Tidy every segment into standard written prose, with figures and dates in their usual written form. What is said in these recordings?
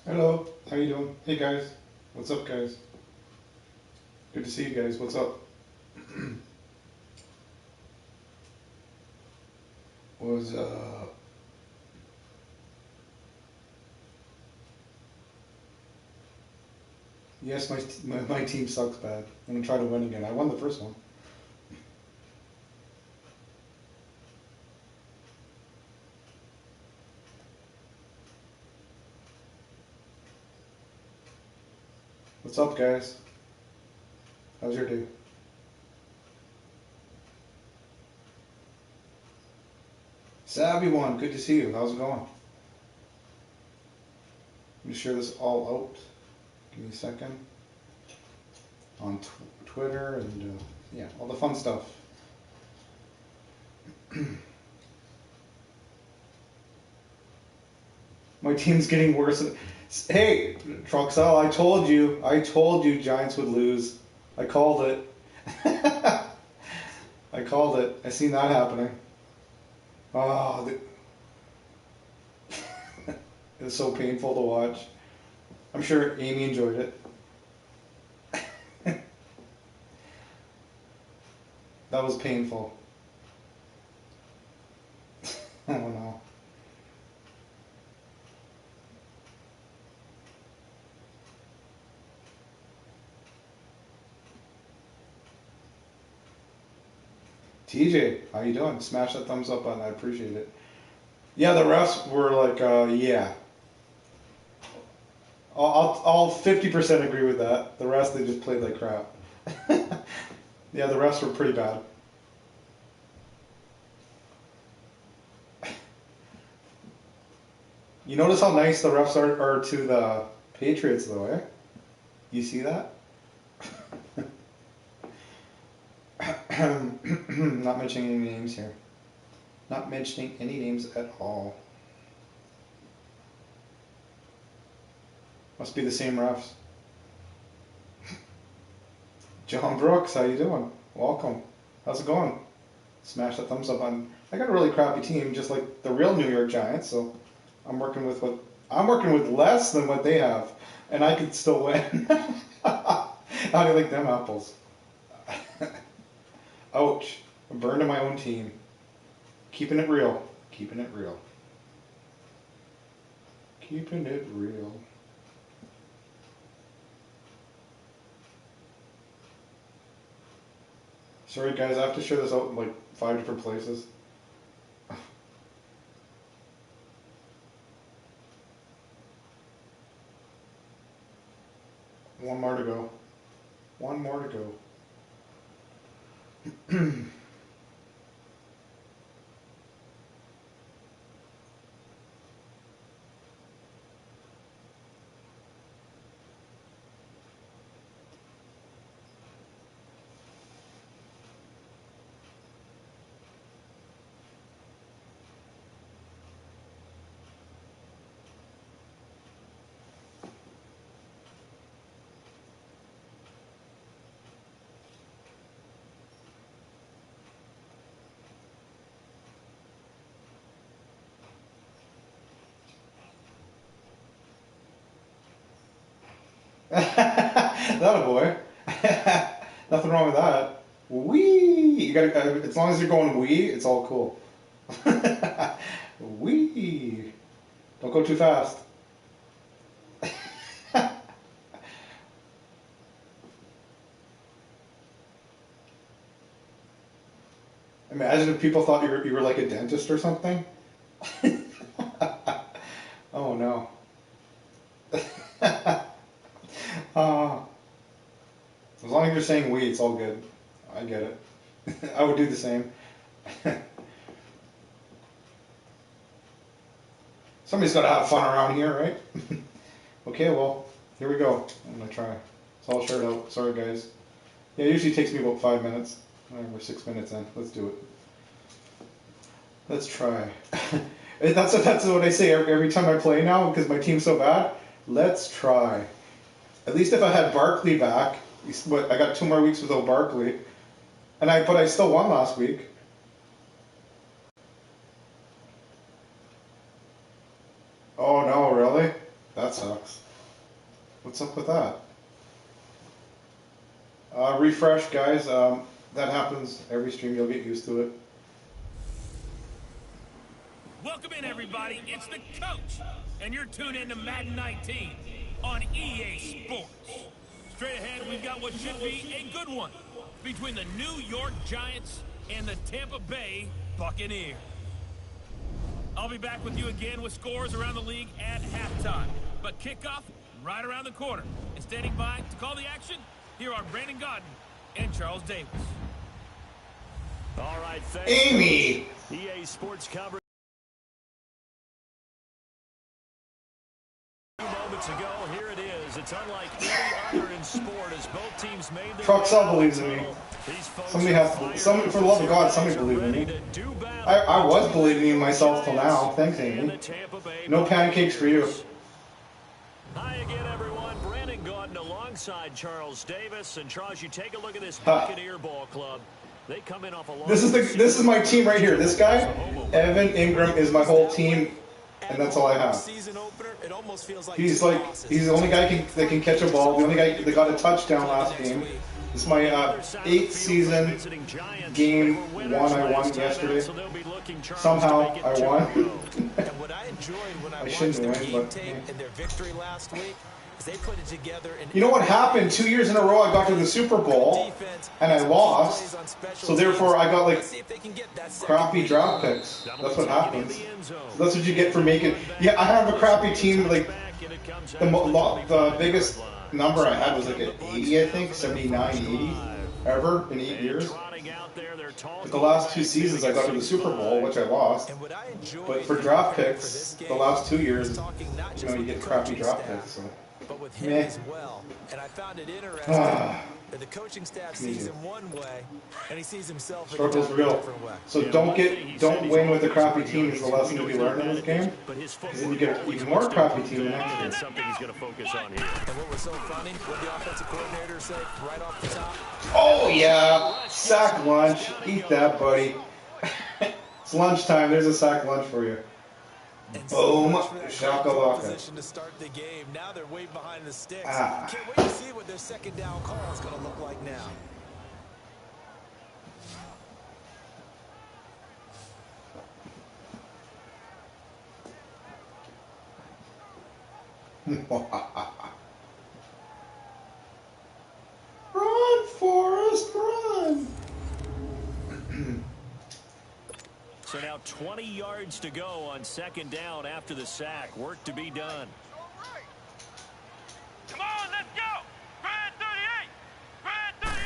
Hello, how you doing? Hey guys, what's up guys? Good to see you guys, what's up? Was yes, my team sucks bad. I'm gonna try to win again. I won the first one. What's up guys? How's your day? Savvy one, good to see you. How's it going? Let me share this all out. Give me a second. On Twitter and yeah, all the fun stuff. My team's getting worse. Hey, Troxel, I told you Giants would lose. I called it. I called it. I seen that happening. Oh, it was so painful to watch. I'm sure Amy enjoyed it. That was painful. Oh no. TJ, how you doing? Smash that thumbs up button. I appreciate it. Yeah, the refs were like, yeah. I'll 50% agree with that. The rest they just played like crap. Yeah, the refs were pretty bad. You notice how nice the refs are to the Patriots, though, eh? You see that? Not mentioning any names here. Not mentioning any names at all. Must be the same refs. John Brooks, how you doing? Welcome. How's it going? Smash that thumbs up button. I got a really crappy team, just like the real New York Giants, so I'm working with less than what they have, and I could still win. How do you like them apples? Ouch. I burned to my own team. Keeping it real. Keeping it real. Keeping it real. Sorry guys, I have to share this out in like 5 different places. One more to go. One more to go. That a boy. Nothing wrong with that. Wee! You gotta, as long as you're going wee, it's all cool. Wee! Don't go too fast. Imagine if people thought you were like a dentist or something. Oh no. uh, as long as you're saying we, it's all good. I get it. I would do the same. Somebody's got to have fun around here, right? Okay, well, here we go. I'm gonna try. It's all shared out. Sorry, guys. Yeah, it usually takes me about 5 minutes. We're 6 minutes in. Let's do it. Let's try. That's what I say every time I play now because my team's so bad. Let's try. At least if I had Barkley back, I got 2 more weeks without Barkley, but I still won last week. Oh no, really? That sucks. What's up with that? Refresh, guys. That happens every stream. You'll get used to it. Welcome in, everybody. It's the coach, and you're tuned in to Madden 19 on EA Sports. Straight ahead, we've got what should be a good one between the New York Giants and the Tampa Bay Buccaneers. I'll be back with you again with scores around the league at halftime. But kickoff right around the corner. And standing by to call the action, here are Brandon Godden and Charles Davis. All right, thanks. Amy! EA Sports coverage. Moments ago, here it is. It's unlike any other in sport as both teams made their Truxell believes in me. Somebody has to, somebody, for the love of God, somebody believe in me. I was believing in myself till now. Thanks, Amy. No pancakes for you. Hi again, everyone. Brandon Gaudin alongside Charles Davis. And Charles, you take a look at this Buccaneer ball club. They come in off a long This is my team right here. This guy, Evan Ingram, is my whole team, and that's all I have. He's the only guy that can catch a ball. The only guy that got a touchdown last game. This is my 8th season game one. I won yesterday. Somehow I won. I shouldn't win, but you know what happened? 2 years in a row I got to the Super Bowl and I lost. So therefore I got like crappy draft picks. That's what happens. So that's what you get for making. Yeah, I have a crappy team. Like the biggest number I had was like an 80, I think, 79, 80 ever in 8 years. But the last 2 seasons I got to the Super Bowl, which I lost. But for draft picks, the last 2 years, you get crappy draft picks. So. But with him as well, and I found it interesting that the coaching staff sees him one way, and he sees himself in a different way. So don't win with a crappy team is the lesson to be learned in this game. Because then you get an even more crappy team the next year. Something he's going to focus on here. And what was so funny, what the offensive coordinator said right off the top. Oh yeah, sack lunch. Eat that, buddy. It's lunchtime. There's a sack lunch for you. Boom, shakalaka. Position to start the game. Now they're way behind the sticks. Can't wait to see what their second down call is going to look like now. Run, Forrest, run! So now 20 yards to go on second down after the sack. Work to be done. Come on, let's go! Brand 38! Brand 38!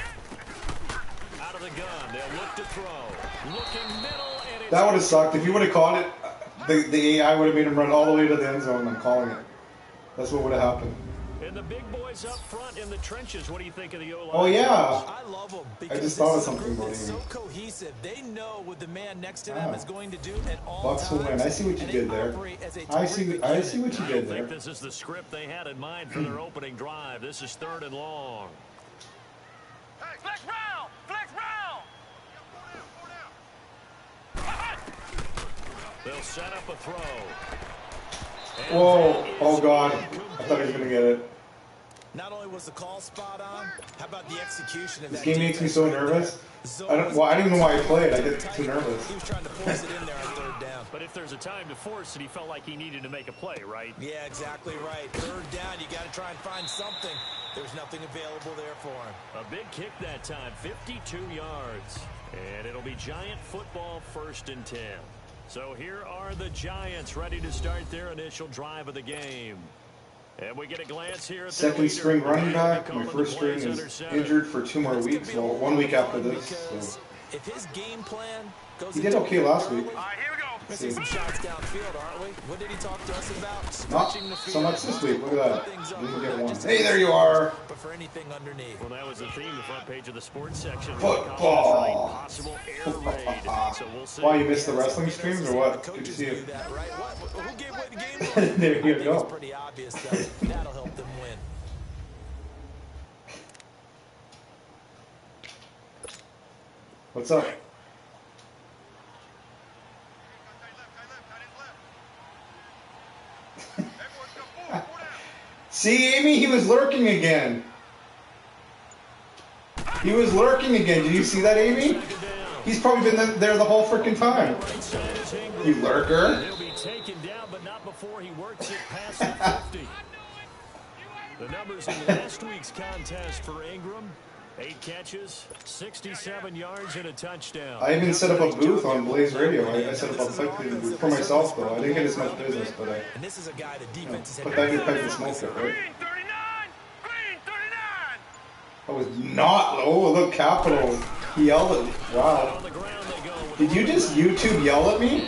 Out of the gun. They'll look to throw. Looking middle, and it's... That would have sucked. If you would have caught it, the AI would have made him run all the way to the end zone. I'm calling it. That's what would have happened. And the big boys up front in the trenches. What do you think of the O-line? Oh, yeah. I love them because I just thought of this is a something group about that's him. so cohesive. They know what the man next to them is going to do at all Bucks will win. I see what you did there. I see what you did I there. think this is the script they had in mind for their opening drive. This is 3rd and long. Hey, flex round! Flex round! They'll set up a throw. Whoa! Oh God! I thought he was gonna get it. Not only was the call spot on, how about the execution of This that game makes me so nervous. I don't even know why I played. I get too nervous. He was trying to force it in there on 3rd down. But if there's a time to force it, he felt like he needed to make a play, right? Yeah, exactly right. 3rd down, you got to try and find something. There's nothing available there for him. A big kick that time, 52 yards. And it'll be Giant football 1st and 10. So here are the Giants ready to start their initial drive of the game. And we get a glance here at Second string running back. My first string is injured for 2 more weeks. Well, 1 week after this. So. If his game plan goes He did okay last week. All right, here we go. We're see some shots downfield, aren't we? What did he talk to us about? Not Stretching the field. so much this week. Look at that. Didn't get one. Hey, there you are. But for anything underneath. Well, that was the theme, the front page of the sports section. Football. Possible air raid. So we'll see. Why, you missed the wrestling streams or what? Good to see you. That, right? Who gave away the game? There you I think go. it's pretty obvious that that'll help them win. What's up? See, Amy, he was lurking again. He was lurking again. Did you see that, Amy? He's probably been there the whole freaking time. You lurker. He'll be taken down, but not before he works it past the 50. The numbers in last week's contest for Ingram: 8 catches, 67 yards, and a touchdown. I even set up a booth on Blaze Radio. I set up a pipe cleaning booth for myself, though. I didn't get as much business, but I put that in your pipe and smoked it, right? I was not. Oh, look, Capital. He yelled at me. Wow. Did you just YouTube yell at me?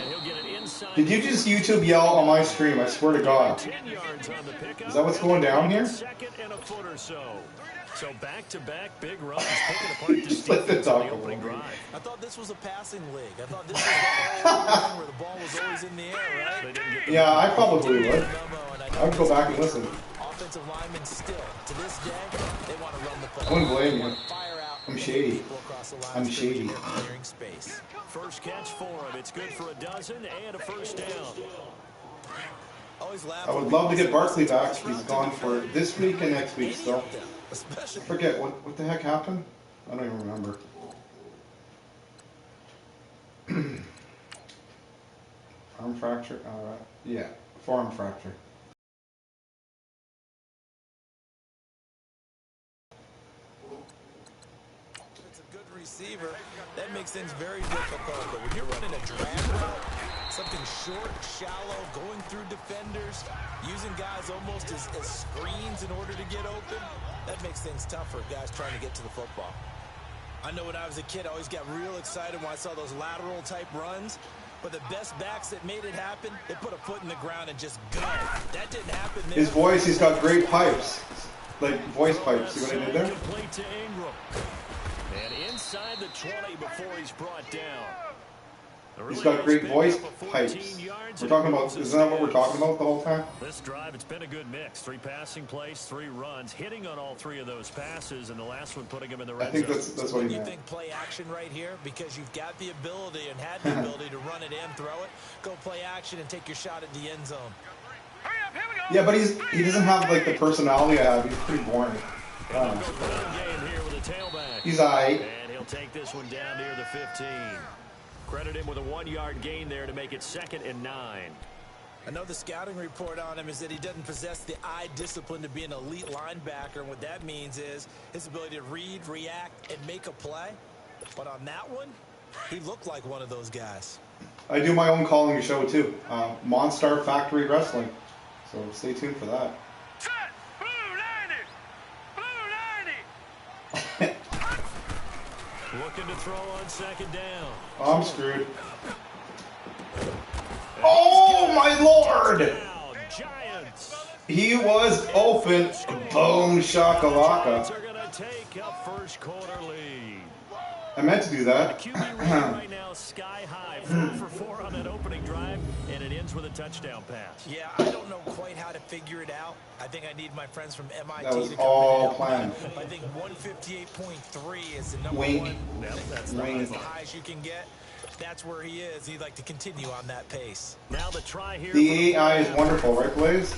Did you just YouTube yell on my stream? I swear to God. Is that what's going down here? So back-to-back big runs, picking apart this Let the defense on dog the opening go. drive. I thought this was a passing league. I thought this was the where the ball was always in the air, right? Yeah, I probably would. I would go back and listen. Offensive linemen still, to this day, they want to run the I ball. wouldn't blame you. Fire out. I'm shady. I'm shady. Clearing space. First catch for him. It's good for a dozen and a first down. I would love to get Barkley back. He's gone for this week and next week still. I forget what the heck happened. I don't even remember. Arm fracture. All right. Yeah, forearm fracture. It's a good receiver. That makes things very difficult. But when you're running a drag route, something short, shallow, going through defenders, using guys almost as screens in order to get open, that makes things tough for guys trying to get to the football. I know when I was a kid, I always got real excited when I saw those lateral type runs. But the best backs that made it happen, they put a foot in the ground and just go. That didn't happen there. His voice, he's got great pipes. Like voice pipes. See what I did there? Complete to Ingram. And inside the 20 before he's brought down. He's got great voice pipes. We're talking about, isn't that what we're talking about the whole time? This drive, it's been a good mix. 3 passing plays, 3 runs, hitting on all 3 of those passes, and the last one putting him in the red zone. I think that's what he You meant. think play action right here? Because you've got the ability and had the ability to run it in, throw it, go play action, and take your shot at the end zone. Yeah, but he doesn't have like the personality I have. He's pretty boring. Game here with a tailback. He's aight. And he'll take this one down near the 15. Credit him with a 1-yard gain there to make it 2nd and 9. I know the scouting report on him is that he doesn't possess the eye discipline to be an elite linebacker, and what that means is his ability to read, react, and make a play. But on that one, he looked like one of those guys. I do my own calling show too. Monstar Factory Wrestling. So stay tuned for that. Looking to throw on 2nd down. I'm screwed. Oh my lord! Giants. He was open. Boom shakalaka. Are going to take a first quarter lead. I meant to do that. QB rating right now sky high. 4 for 4 on that opening drive, and it ends with a touchdown pass. Yeah, I don't know quite how to figure it out. I think I need my friends from MIT That was to come all in. planned. I think 158.3 is the number Wink. one. That's not Wink. as high as you can get. That's where he is. He'd like to continue on that pace. Now the try here. The AI is wonderful, right, Blaze?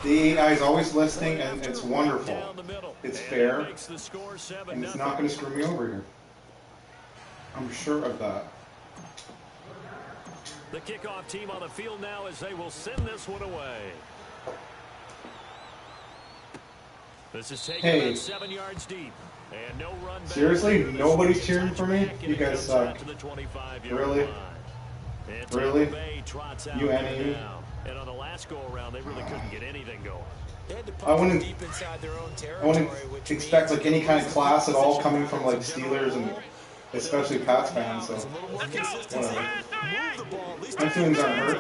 The AI is always listening, and it's wonderful. It's fair, and it's not going to screw me over here. I'm sure of that. The kickoff team on the field now as they will send this one away. This is taken about 7 yards deep. And no run back. Seriously? Nobody's cheering for me? You guys suck. Really? Really? You and Amy? And on the last go around, they really couldn't get anything going. I wouldn't expect like any kind of class at all coming from like Steelers and especially Pats fans, so whatever. My feelings aren't hurt.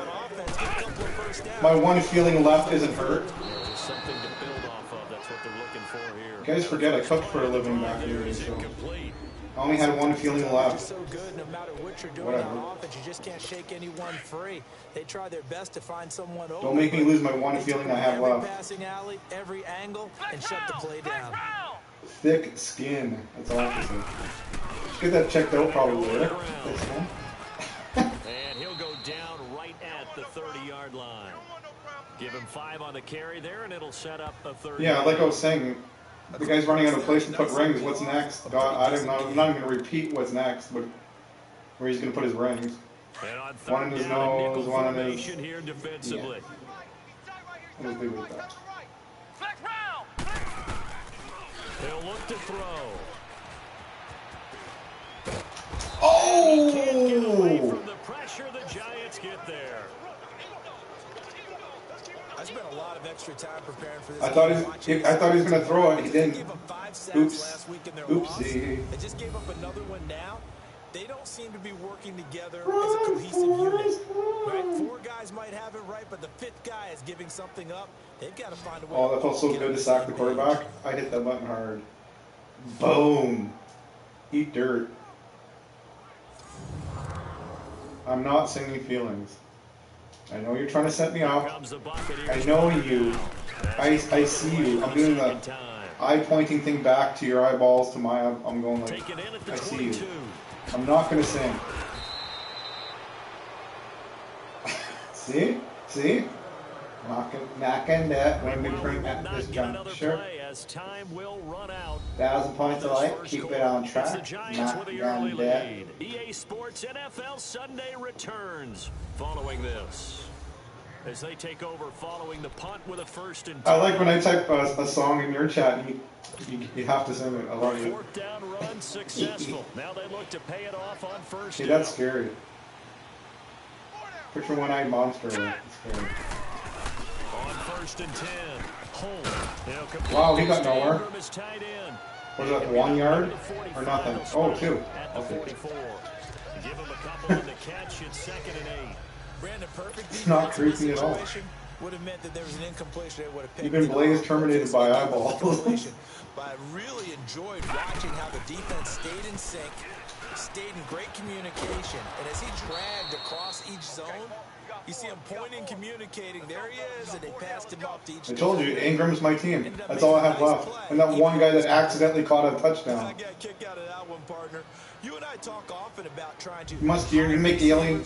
My one feeling left isn't hurt. Something to build off of. That's what they're looking for here. You guys forget I cooked for a living back here, so I only had one feeling left. So good, no matter what you're doing Whatever. on offense, you just can't shake anyone free. They try their best to find someone open. Don't make me lose my one feeling I have every left. passing alley, every angle, and shut the play down. Thick skin. That's all I can say. Get that checked out probably later. Thick skin. And he'll go down right at the 30-yard line. Give him 5 on the carry there, and it'll set up a third. Yeah, like I was saying, the guy's running out of place to put rings. What's next? God, I don't know. I'm not even going to repeat what's next, but where he's going to put his rings. And on One in his nose, one in his... Here defensively. Yeah. I'm just leave it with that. He'll look to throw. Oh! From the pressure, the Giants get there. I spent a lot of extra time preparing for this. I thought he was going to throw it. He didn't. Oops. Oopsie. They just gave up another one now. They don't seem to be working together as a cohesive unit. Right? 4 guys might have it right, but the 5th guy is giving something up. They've got to find a way. Oh, that felt so good to sack the quarterback. I hit that button hard. Boom. Eat dirt. I'm not singing feelings. I know you're trying to set me up. I know you. I see you. I'm doing the eye-pointing thing back to your eyeballs to my... I'm going like, I see you. I'm not going to sing. See? See? Knocking that when we bring at this juncture. 1,000 points alike. Keep it on track. Knocking that. EA Sports NFL Sunday returns following this. As they take over following the punt with a 1st and 10. I like when I type a song in your chat and you have to sing it. I love it. 4th down run successful. Now they look to pay it off on 1st See, down. that's scary. Picture one-eyed monster. It's scary. On 1st and 10. Home. Wow, he got nowhere. Was that 1 yard or nothing? Oh, 2. Okay. Give him a couple on the catch. It's 2nd and 8. Brandon, perfect. It's not creepy at all. Would have meant that there was an incompletion. You've been Blaze terminated by eyeball. But I really enjoyed watching how the defense stayed in sync, stayed in great communication, and as he dragged across each zone, you see him pointing, communicating. There he is, and they passed him off to each. I told you, Ingram's my team. That's all I have left. And that one guy that accidentally caught a touchdown. I got a kick out of that one, partner. You and I talk often about trying to. You're gonna make the alien,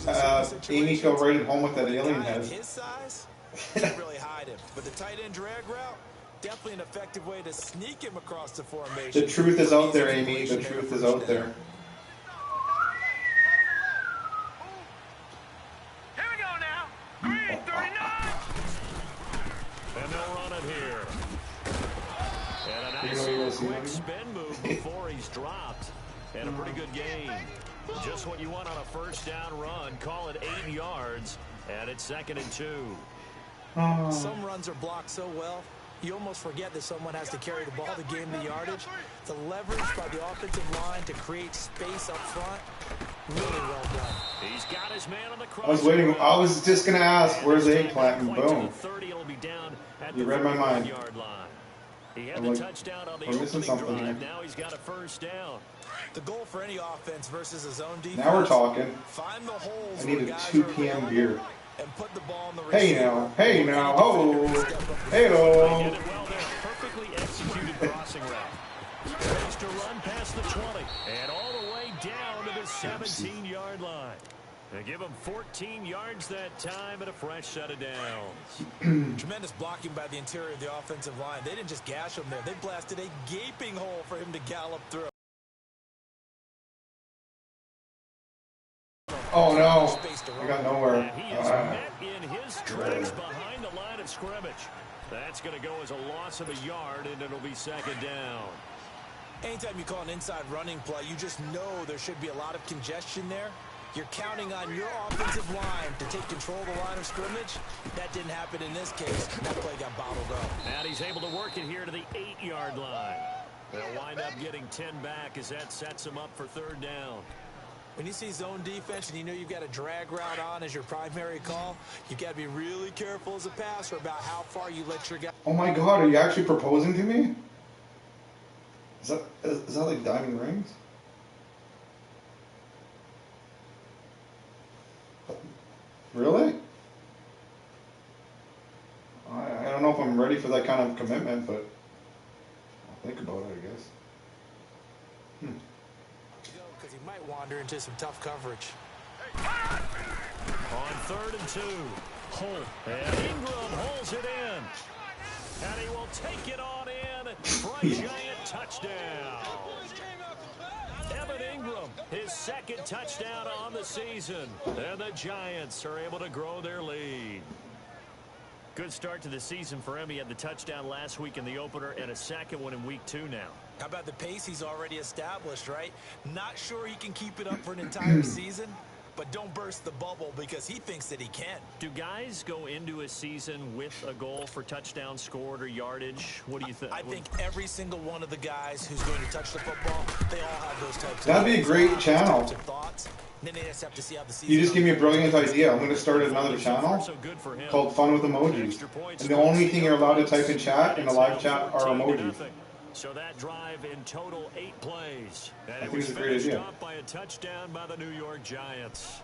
Amy feel right at home with that alien head. His size, can't really hide him. But the tight end drag route, definitely an effective way to sneak him across the formation. The truth is out there, Amy. The truth is out there. Here we go now. 339. And they'll run it here. And a nice quick spin move before he's dropped. And a pretty good game. Just what you want on a 1st down run. Call it 8 yards. And it's 2nd and 2. Some runs are blocked so well, you almost forget that someone has to carry the ball to gain the yardage. The leverage by the offensive line to create space up front, really well done. He's got his man on the cross. I was waiting. I was just going to ask, where's the eggplant? And boom. You read my mind. He had the touchdown on the opening drive. Now he's got a 1st down. The goal for any offense versus a zone defense. Now we're talking. Find the holes. I need a 2 p.m. beer. And put the ball in the hey now, ho, hey ho. Did it well there. Perfectly executed crossing route. Tries to run past the 20 and all the way down to the 17-yard line. They give him 14 yards that time and a fresh set of downs. Tremendous blocking by the interior of the offensive line. They didn't just gash him there. They blasted a gaping hole for him to gallop through. Oh no, I got nowhere. He is met in his tracks behind the line of scrimmage. That's going to go as a loss of a yard, and it'll be 2nd down. Anytime you call an inside running play, you just know there should be a lot of congestion there. You're counting on your offensive line to take control of the line of scrimmage. That didn't happen in this case. That play got bottled up. And he's able to work it here to the 8-yard line. They'll wind up getting 10 back as that sets him up for 3rd down. When you see zone defense and you know you've got a drag route on as your primary call, you've got to be really careful as a passer about how far you let your guy. Oh my God, are you actually proposing to me? Is that like diamond rings? Really? I don't know if I'm ready for that kind of commitment, but I'll think about it, I guess. Because he might wander into some tough coverage. On 3rd and 2. And Ingram holds it in. And he will take it on in for a giant touchdown. Evan Ingram, his second touchdown on the season. And the Giants are able to grow their lead. Good start to the season for him. He had the touchdown last week in the opener and a second one in week 2 now. How about the pace he's already established, right? Not sure he can keep it up for an entire season, but don't burst the bubble because he thinks that he can. Do guys go into a season with a goal for touchdowns scored or yardage? What do you think? I think every single one of the guys who's going to touch the football, they all have those types of That'd be a great channel. thoughts. Then they just have to see how the season You just gave me a brilliant idea. I'm going to start another channel called Fun with Emojis. And the only thing you're allowed to type in chat, in the live chat, are emojis. So that drive in total 8 plays. And I think it's a great idea. Off by a touchdown by the New York Giants.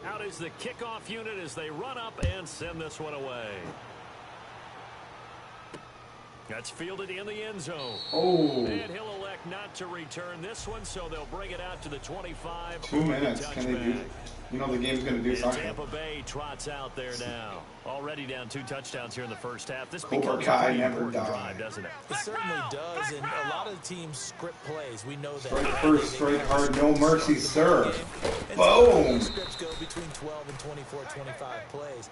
Out is the kickoff unit as they run up and send this one away. That's fielded in the end zone. Oh. And he'll elect not to return this one, so they'll bring it out to the 25. 2 minutes. Can they do? You know the game's going to do something. Tampa Bay trots out there now. Already down 2 touchdowns here in the first half. This Cobra becomes Kai a pretty never important die. drive, doesn't it? It certainly does, and a lot of teams script plays. We know that. Strike first, strike hard, no mercy, sir. And Boom. scripts go between 12 and 24, 25 plays.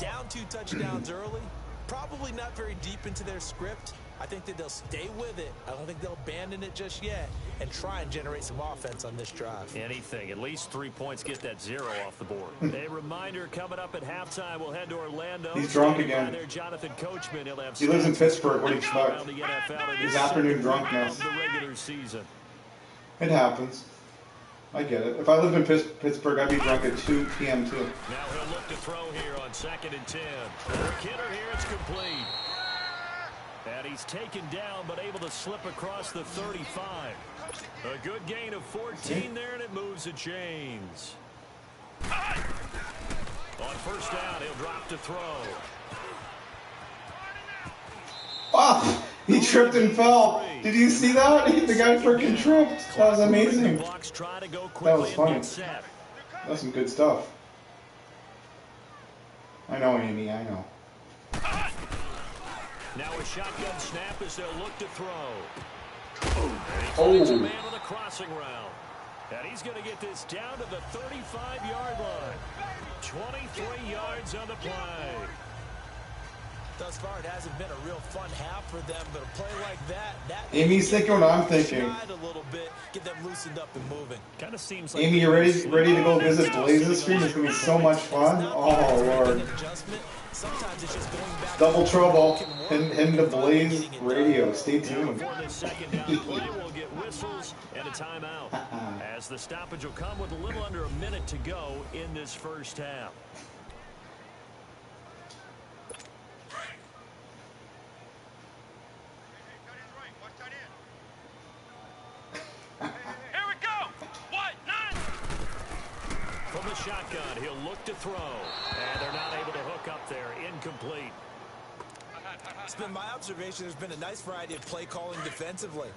Down 2 touchdowns early. Probably not very deep into their script. I think that they'll stay with it. I don't think they'll abandon it just yet and try and generate some offense on this drive. Anything. At least 3 points get that 0 off the board. A reminder, coming up at halftime, we'll head to Orlando. He's drunk again. There, Jonathan Coachman. He'll have He lives in Pittsburgh. What do you expect? around the NFL in His this afternoon second round drunkenness. of the regular season. It happens. I get it. If I lived in Pittsburgh, I'd be drunk at 2 p.m. too. Now he'll look to throw here on 2nd and 10. For Kidder here, it's complete. And he's taken down, but able to slip across the 35. A good gain of 14 there, and it moves the chains. On first down, he'll drop to throw. Ah! He tripped and fell. Did you see that? The guy freaking tripped. That was amazing. That was funny. That was some good stuff. I know, Amy, I know. Now a shotgun snap as they'll look to throw. Oh. And he finds a man on the crossing route. And he's going to get this down to the 35-yard line. 23 yards on the play. Thus far, it hasn't been a real fun half for them, but a play like that Amy's thinking what I'm thinking. a little bit, get them loosened up and moving. Kind of seems like Amy, you ready to go visit Blaze's stream? It's going to be so much fun. Oh, Lord. Sometimes it's just going back. Double trouble. Him to Blaze Radio. Stay tuned. For this second down play, we'll get whistles and a timeout. As the stoppage will come with a little under a minute to go in this first half. From the shotgun, he'll look to throw. And they're not able to hook up there. Incomplete. It's been my observation there's been a nice variety of play calling defensively.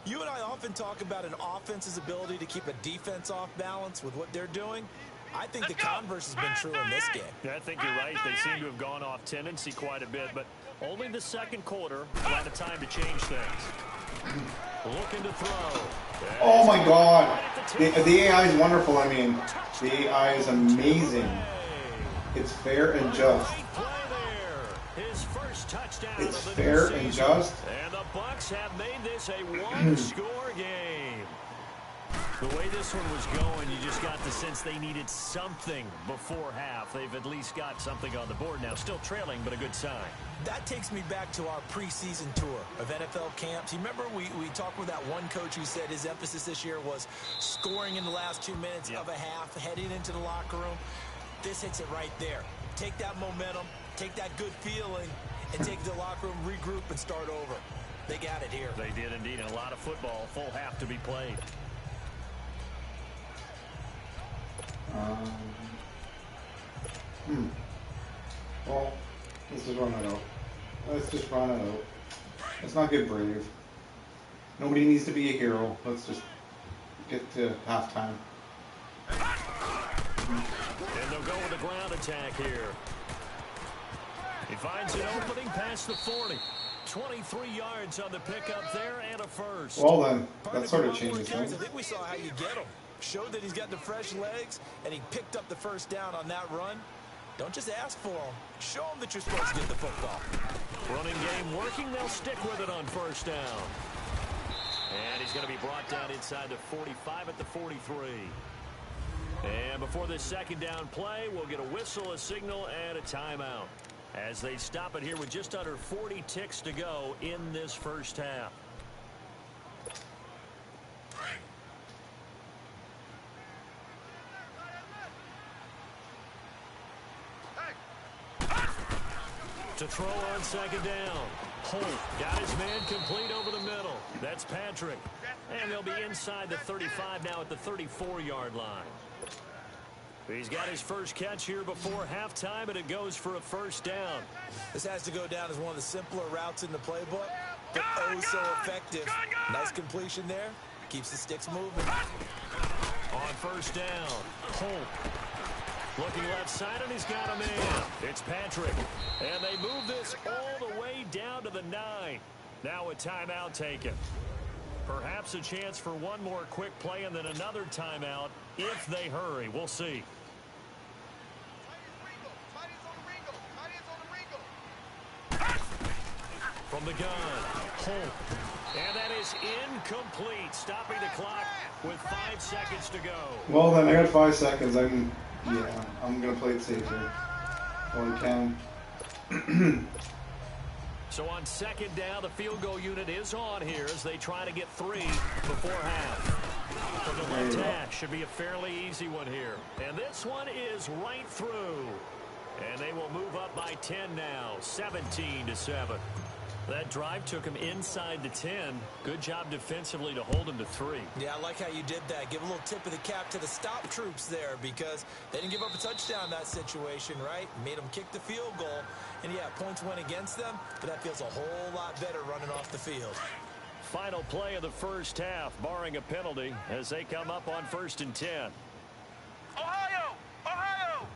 You and I often talk about an offense's ability to keep a defense off balance with what they're doing. I think the converse has been true in this game. Yeah, I think you're right. They seem to have gone off tendency quite a bit, but only the second quarter, a lot of time to change things. Looking to throw. Oh my God. The AI is wonderful. I mean, the AI is amazing. It's fair and just. His first touchdown. It's fair and just. And the Bucs have made this a one-score game. The way this one was going, you just got the sense they needed something before half. They've at least got something on the board now. Still trailing, but a good sign. That takes me back to our preseason tour of NFL camps. You remember we talked with that one coach who said his emphasis this year was scoring in the last 2 minutes of a half, heading into the locker room. This hits it right there. Take that momentum, take that good feeling, and take it to the locker room, regroup, and start over. They got it here. They did indeed. And a lot of football, full half to be played. Well, let's just run it out. Let's just run it out. Let's not get brave. Nobody needs to be a hero. Let's just get to halftime. And they'll go with a ground attack here. He finds an opening past the 40. 23 yards on the pickup there and a first. Well then, that sort of changes things. I think we saw how you get him. Showed that he's got the fresh legs, and he picked up the first down on that run. Don't just ask for him. Show him that you're supposed to get the football. Running game working. They'll stick with it on first down. And he's going to be brought down inside the 45 at the 43. And before this second down play, we'll get a whistle, a signal, and a timeout, as they stop it here with just under 40 ticks to go in this first half. To throw on second down. Holt got his man complete over the middle. That's Patrick. And they'll be inside the 35 now at the 34-yard line. He's got his first catch here before halftime, and it goes for a first down. This has to go down as one of the simpler routes in the playbook, but oh so effective. Nice completion there. Keeps the sticks moving. On first down, Holt looking left side, and he's got a man. It's Patrick. And they move this all the way down to the 9. Now a timeout taken. Perhaps a chance for one more quick play and then another timeout if they hurry. We'll see. From the gun, Holt. And that is incomplete, stopping the clock with 5 seconds to go. Well then, I got 5 seconds. I'm gonna play it safe here. Well, I can. So on second down, the field goal unit is on here as they try to get 3 before half. From the left hash, should be a fairly easy one here. And this one is right through. And they will move up by 10 now, 17-7. That drive took him inside the 10. Good job defensively to hold him to 3. Yeah, I like how you did that. Give a little tip of the cap to the stop troops there, because they didn't give up a touchdown in that situation, right? Made them kick the field goal. And, yeah, points went against them, but that feels a whole lot better running off the field. Final play of the first half, barring a penalty, as they come up on 1st and 10. Ohio! Ohio!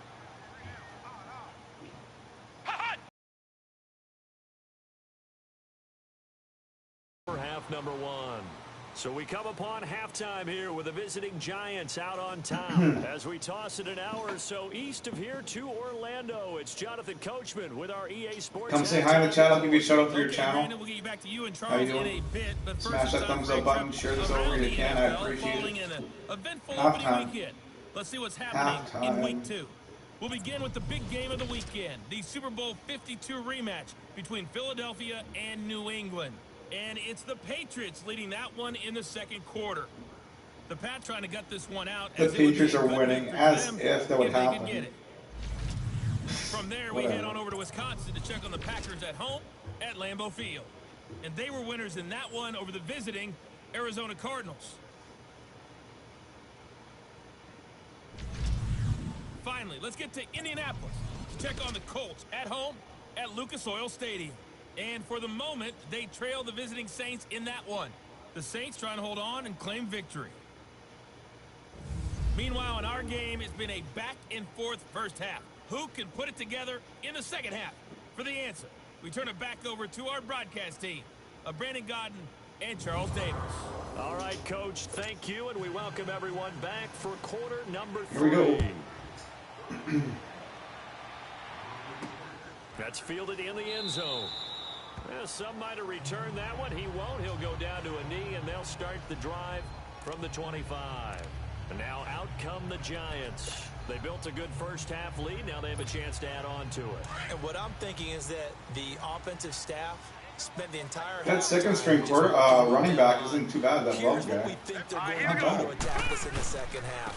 For half number 1. So we come upon halftime here with the visiting Giants out on top. As we toss it an hour or so east of here to Orlando, it's Jonathan Coachman with our EA Sports. Come say hi in the chat. I'll give you a shout out to your channel. Brandon, we'll get you back to you and How Charles you doing? in a bit, but first, Smash that thumbs up button. Share this over if you can. I appreciate it. Eventful Halftime. opening weekend. Let's see what's happening in week 2. We'll begin with the big game of the weekend, the Super Bowl 52 rematch between Philadelphia and New England. And it's the Patriots leading that one in the second quarter. The Pat trying to gut this one out. The Patriots are winning, as if that would happen. From there, we head on over to Wisconsin to check on the Packers at home at Lambeau Field. And they were winners in that one over the visiting Arizona Cardinals. Finally, let's get to Indianapolis to check on the Colts at home at Lucas Oil Stadium. And for the moment, they trail the visiting Saints in that one. The Saints trying to hold on and claim victory. Meanwhile, in our game, it's been a back-and-forth first half. Who can put it together in the second half? For the answer, we turn it back over to our broadcast team of Brandon Godden and Charles Davis. All right, Coach, thank you, and we welcome everyone back for quarter number 3. Here we go. That's fielded in the end zone. Well, some might have returned that one. He won't. He'll go down to a knee, and they'll start the drive from the 25. And now out come the Giants. They built a good first half lead. Now they have a chance to add on to it. And what I'm thinking is that the offensive staff spent the entire That second string running back isn't too bad. That Love Here's what we guy. think they're going to attack us in the second half.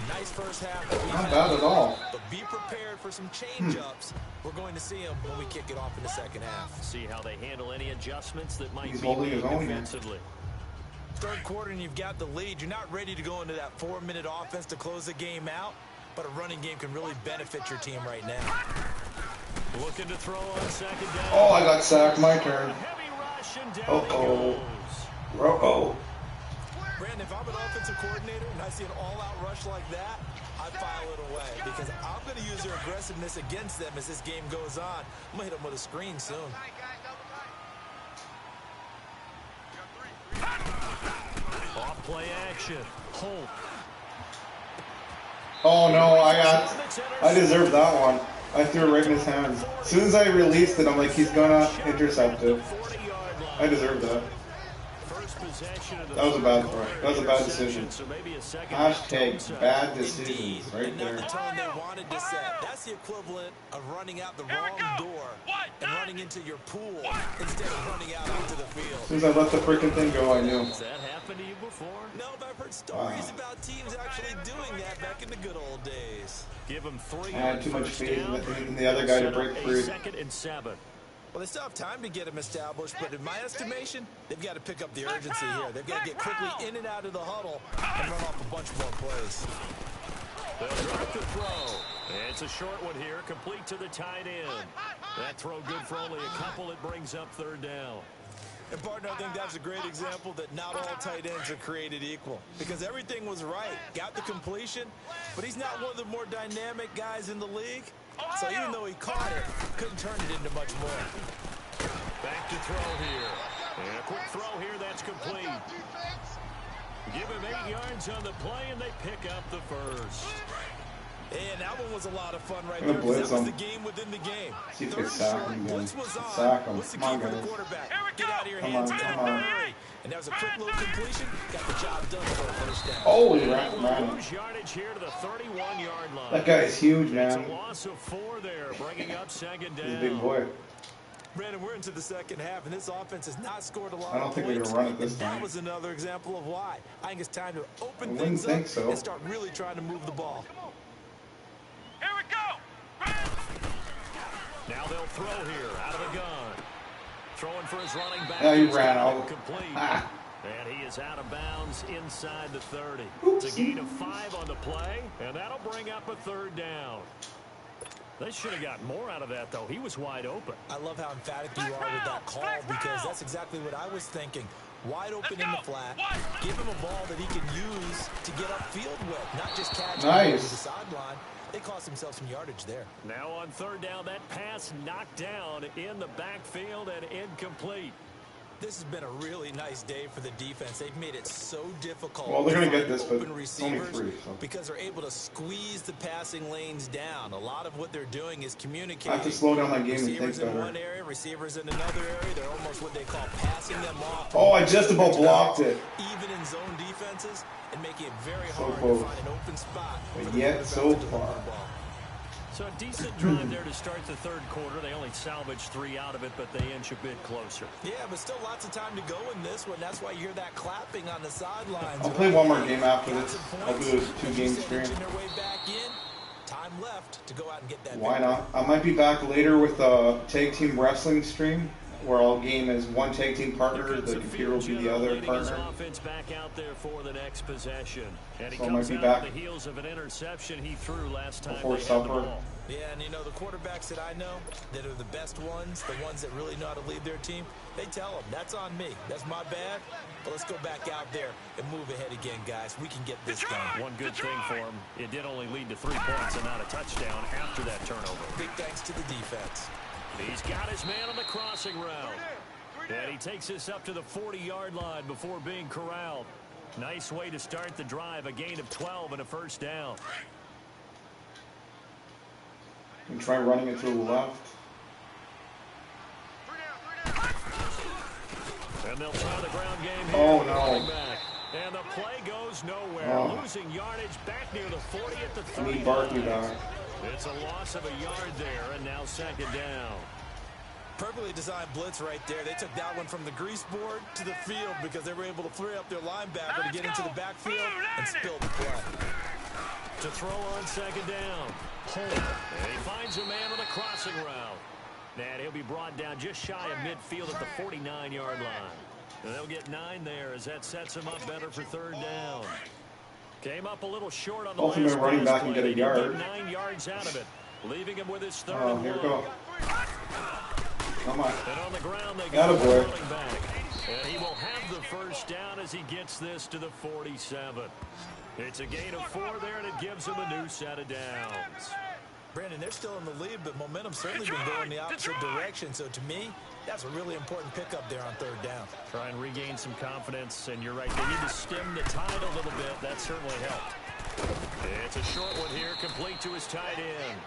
Nice first half. Not bad at all. But be prepared for some change-ups. We're going to see them when we kick it off in the second half. See how they handle any adjustments that might He's be holding made his own here. defensively. Third quarter and you've got the lead. You're not ready to go into that 4-minute offense to close the game out, but a running game can really benefit your team right now. Looking to throw on second down. Oh, I got sacked. My turn. A heavy rush and down Uh-oh. he goes. Uh-oh. Brandon, if I'm an offensive coordinator and I see an all-out rush like that, I file it away because I'm going to use their aggressiveness against them as this game goes on. I'm going to hit them with a screen soon. Off play action. Holt. Oh no, I deserved that one. I threw it right in his hands. As soon as I released it, I'm like, he's gonna intercept it. I deserved that. That was a bad throw. That was a bad decision. Hashtag bad decisions right there. The tone they wanted to set. That's the equivalent of running out the wrong door and running into your pool instead of running out onto the field. As soon as I let the freaking thing go, I knew. Has that happened to you before? No, but I've heard stories about teams actually doing that back in the good old days. Give him 3 I had too much faith in the other guy to break free. 2nd and 7. Well, they still have time to get him established, but in my estimation, they've got to pick up the urgency here. They've got to get quickly in and out of the huddle and run off a bunch more plays. They'll drop the throw. It's a short one here, complete to the tight end. That throw good for only a couple. It brings up 3rd down. And, partner, I think that's a great example that not all tight ends are created equal because everything was right. Got the completion, but he's not one of the more dynamic guys in the league. So even though he caught it, couldn't turn it into much more. Back to throw here. And a quick throw here, that's complete. Give him 8 yards on the play, and they pick up the first. And that one was a lot of fun right there. That was the game within the game. See if they sack him again. Sack him. What's the key for the quarterback? Get out of your hands. Come on. And that was a quick little completion. Got the job done for a first down. Oh, he ran. Lose yardage here to the 31-yard line. That guy is huge, man. It's a loss of 4 there, bringing up 2nd down. He's a big boy. Brandon, we're into the second half, and this offense has not scored a lot of points. I don't think they're going to run it this time. That was another example of why. I think it's time to open I things wouldn't up think so. and start really trying to move the ball. Here we go. Now they'll throw here out of the gun. Throwing for his running back. Yeah, he ran out. Complete. Ah. And he is out of bounds inside the 30. Oops. It's a gain of 5 on the play, and that'll bring up a 3rd down. They should have got more out of that, though. He was wide open. I love how emphatic you are with that call because that's exactly what I was thinking. Wide open in the flat. Give him a ball that he can use to get upfield with, not just catch it to the sideline. They cost themselves some yardage there. Now on 3rd down, that pass knocked down in the backfield and incomplete. This has been a really nice day for the defense. They've made it so difficult. Well, they're going to get this, but open it's only receivers 3. So. because they're able to squeeze the passing lanes down. A lot of what they're doing is communicating. I have to slow down my game and think Receivers in better. one area, receivers in another area. They're almost what they call passing them off. Oh, I just about blocked it. Even in zone defenses and making it very So hard close. to find an open spot. But yet so far. So a decent drive there to start the 3rd quarter. They only salvaged 3 out of it, but they inch a bit closer. Yeah, but still lots of time to go in this one. That's why you hear that clapping on the sidelines. I'll play one more game after this. I'll do a 2-game stream. Their way back in. Time left to go out and get that. Why not? I might be back later with a tag team wrestling stream where I'll game as one tag team partner. The computer will be the other partner. Offense back out there for the next possession. And he So I comes might be out back on the heels of an interception he threw last time before they had the supper. ball. Yeah, and you know, the quarterbacks that I know that are the best ones, the ones that really know how to lead their team, they tell them, that's on me. That's my bad. But let's go back out there and move ahead again, guys. We can get this done. One good thing for him, it did only lead to 3 points and not a touchdown after that turnover. Big thanks to the defense. He's got his man on the crossing route. And he takes this up to the 40-yard line before being corralled. Nice way to start the drive, a gain of 12 and a 1st down. And try running it through the left. And they'll try the ground game here. Oh, no. And the play goes nowhere. Oh. Losing yardage back near the 40 at the 30. Need Barkley back. It's a loss of a yard there, and now 2nd down. Perfectly designed blitz right there. They took that one from the grease board to the field because they were able to free up their linebacker to get into the backfield and spill the play. To throw on 2nd down. Holt. And he finds a man on the crossing route. And he'll be brought down just shy of midfield at the 49-yard line. And they'll get 9 there as that sets him up better for 3rd down. Came up a little short on the Ultimate last running back play. and get a He did yard. 9 yards out of it, leaving him with his 3rd Oh, and here we 1. go. Come on. And on the ground they Atta go boy. running back. And he will have the first down as he gets this to the 47. It's a gain of 4 there, and it gives him a new set of downs. Brandon, they're still in the lead, but momentum's certainly been going the opposite direction. So to me, that's a really important pickup there on 3rd down. Try and regain some confidence, and you're right. They need to stem the tide a little bit. That certainly helped. It's a short one here, complete to his tight end.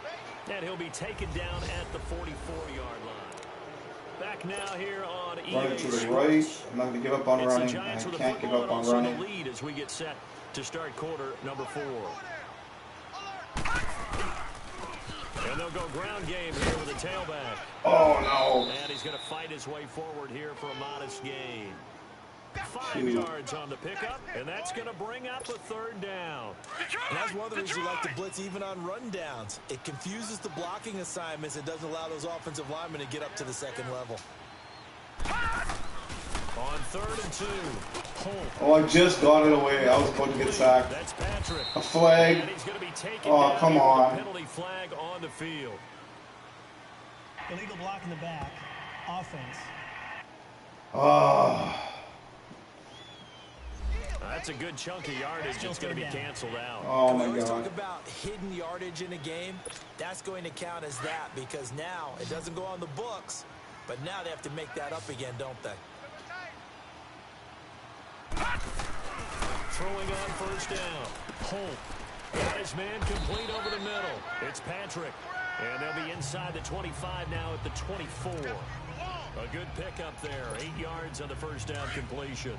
And he'll be taken down at the 44-yard line. Back now here on Running to the right. I'm not going to give up on running. I can't give up on running. Lead as we get set to start quarter number 4. And they'll go ground game here with a tailback. Oh, no. And he's going to fight his way forward here for a modest gain. 5 yards on the pickup, and that's going to bring up a 3rd down. And that's one of the reasons you like to blitz even on run downs. It confuses the blocking assignments. It doesn't allow those offensive linemen to get up to the 2nd level. On 3rd and 2. Oh, I just got it away. I was about to get sacked. That's Patrick. A flag. And he's going to be taken Oh, come on. Penalty flag on the field. Illegal block in the back. Offense. Oh. That's a good chunk of yardage that's going to be canceled out. Oh, my We always God. talk about hidden yardage in a game. That's going to count as that because now it doesn't go on the books, but now they have to make that up again, don't they? Throwing on 1st down. Holt got his man complete over the middle. It's Patrick. And they'll be inside the 25 now at the 24. A good pickup there. 8 yards on the 1st down completion.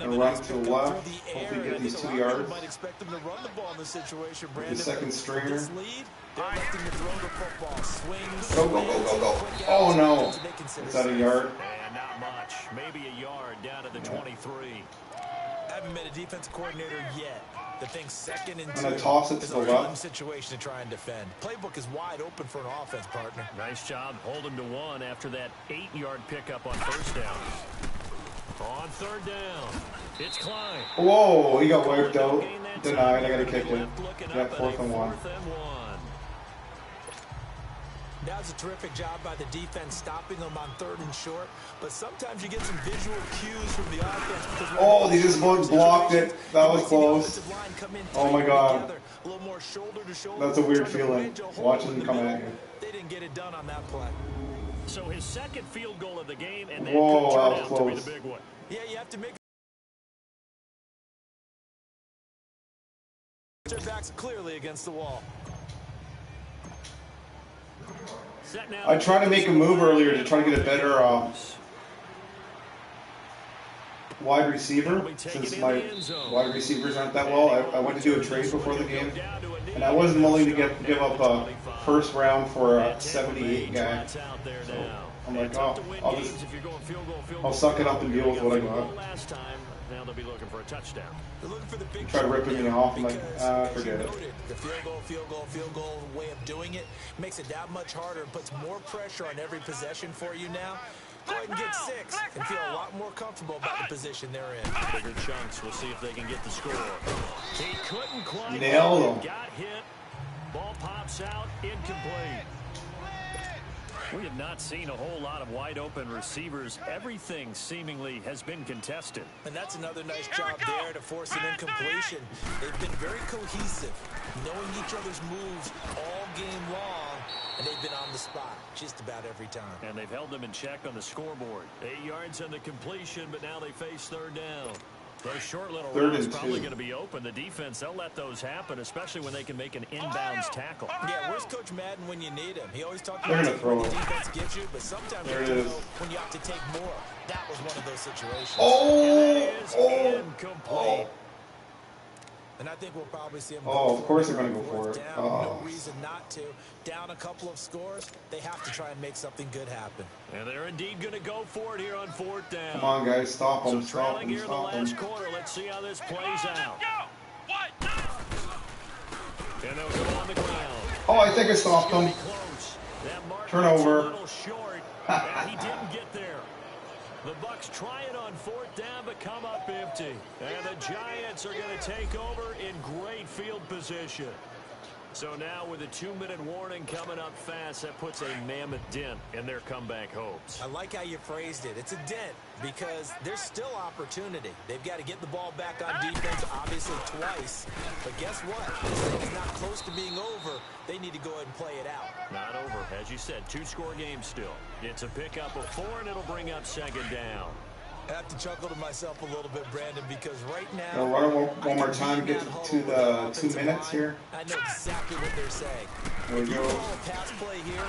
And run to the left. Hopefully get these 2 yards. Might expect them to run the ball in this situation, Brandon. The 2nd stringer. This lead, they're electing to throw the football. Swings. Go, go, go, go, go. Oh, no. Is that a yard? And not much. Maybe a yard down to the 23. Haven't been a defense coordinator yet. The thing's 2nd and 2. And I toss it to the left. Situation to try and defend. Playbook is wide open for an offense, partner. Nice job holding to 1 after that 8-yard pickup on 1st down. On 3rd down, it's Klein. Whoa, he got wiped out. Denied. I got to kick it. Yeah, 4th and 1. That was a terrific job by the defense stopping them on 3rd and short. But sometimes you get some visual cues from the offense. Oh, they just blocked it. That was close. Oh, my God. That's a weird feeling, watching them come at you. They didn't get it done on that play. So his 2nd field goal of the game, and that Whoa, could turn that was out close. to be the big one. Yeah, you have to make their backs clearly against the wall. I tried to make a move earlier to try to get a better wide receiver, since my wide receivers aren't that well. I went to do a trade before the game, and I wasn't willing to give up a 1st round for a 78 guy. So I'm like, oh, I'll suck it up and deal with what I got. Now they'll be looking for a touchdown. They're looking for the big Try ripping me off. I'm like, forget it. The field goal way of doing it makes it that much harder and puts more pressure on every possession for you now. Go ahead and get 6 and feel a lot more comfortable about the position they're in. Bigger chunks. We'll see if they can get the score. He couldn't quite nail them. Got hit. Ball pops out. Incomplete. We have not seen a whole lot of wide open receivers. Everything seemingly has been contested. And that's another nice job there to force an incompletion. They've been very cohesive, knowing each other's moves all game long, and they've been on the spot just about every time. And they've held them in check on the scoreboard. 8 yards on the completion, but now they face 3rd down. Those short little routes probably going to be open. The defense, they'll let those happen, especially when they can make an inbounds tackle. Yeah, where's Coach Madden when you need him? He always talks They're about gonna throw what it. the defense gives you, but sometimes There it you is. know when you have to take more. That was one of those situations. Incomplete. And I think we'll probably see him. Oh, of course they're going to go for it. Down, Oh. no reason not to. Down a couple of scores, they have to try and make something good happen. And they're indeed going to go for it here on 4th down. Come on, guys, stop them, So stop trailing them, here in the stop them. last quarter. Let's see how this plays out. And they'll go on the ground. Oh, I think I stopped them. Close. That mark Turnover. was a little short, and he didn't get there. The Bucs try it on 4th down, but come up empty. And the Giants are going to take over in great field position. So now with a 2-minute warning coming up fast, that puts a mammoth dent in their comeback hopes. I like how you phrased it. It's a dent because there's still opportunity. They've got to get the ball back on defense, obviously twice. But guess what? This thing is not close to being over. They need to go ahead and play it out. Not over. As you said, 2-score game still. It's a pickup of 4, and it'll bring up second down. I have to chuckle to myself a little bit, Brandon, because right now... I'll run it one more time, get to the 2 minutes here. I know exactly what they're saying. There we go. Pass play here.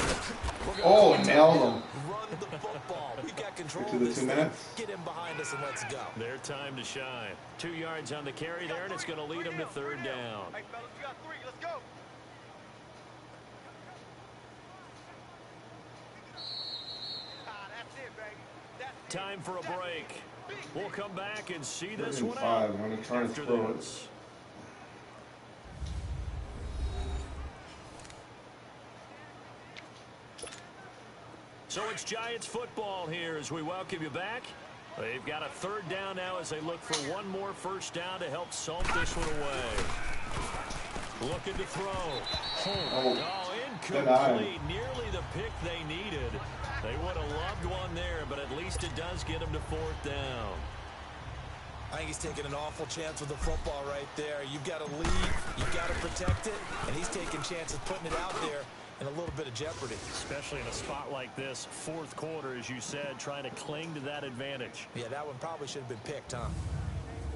Oh, nailed him. Run the football. We've got control Get to of the this 2 thing. minutes. Get him behind us and let's go. Their time to shine. 2 yards on the carry there, and it's going to lead them to third down. Hey, fellas, we got 3. Let's go. That's it, baby. That's Time for a break. We'll come back and see this 3 one and out 5. I'm going to try to after throw this. So it's Giants football here as we welcome you back. They've got a third down now as they look for one more first down to help salt this one away. Looking to throw. Oh, incomplete. Nearly the pick they needed. They would have loved one there, but at least it does get them to fourth down. I think he's taking an awful chance with the football right there. You've got to lead, you've got to protect it, and he's taking chances putting it out there in a little bit of jeopardy. Especially in a spot like this, fourth quarter, as you said, trying to cling to that advantage. Yeah, that one probably should have been picked, huh?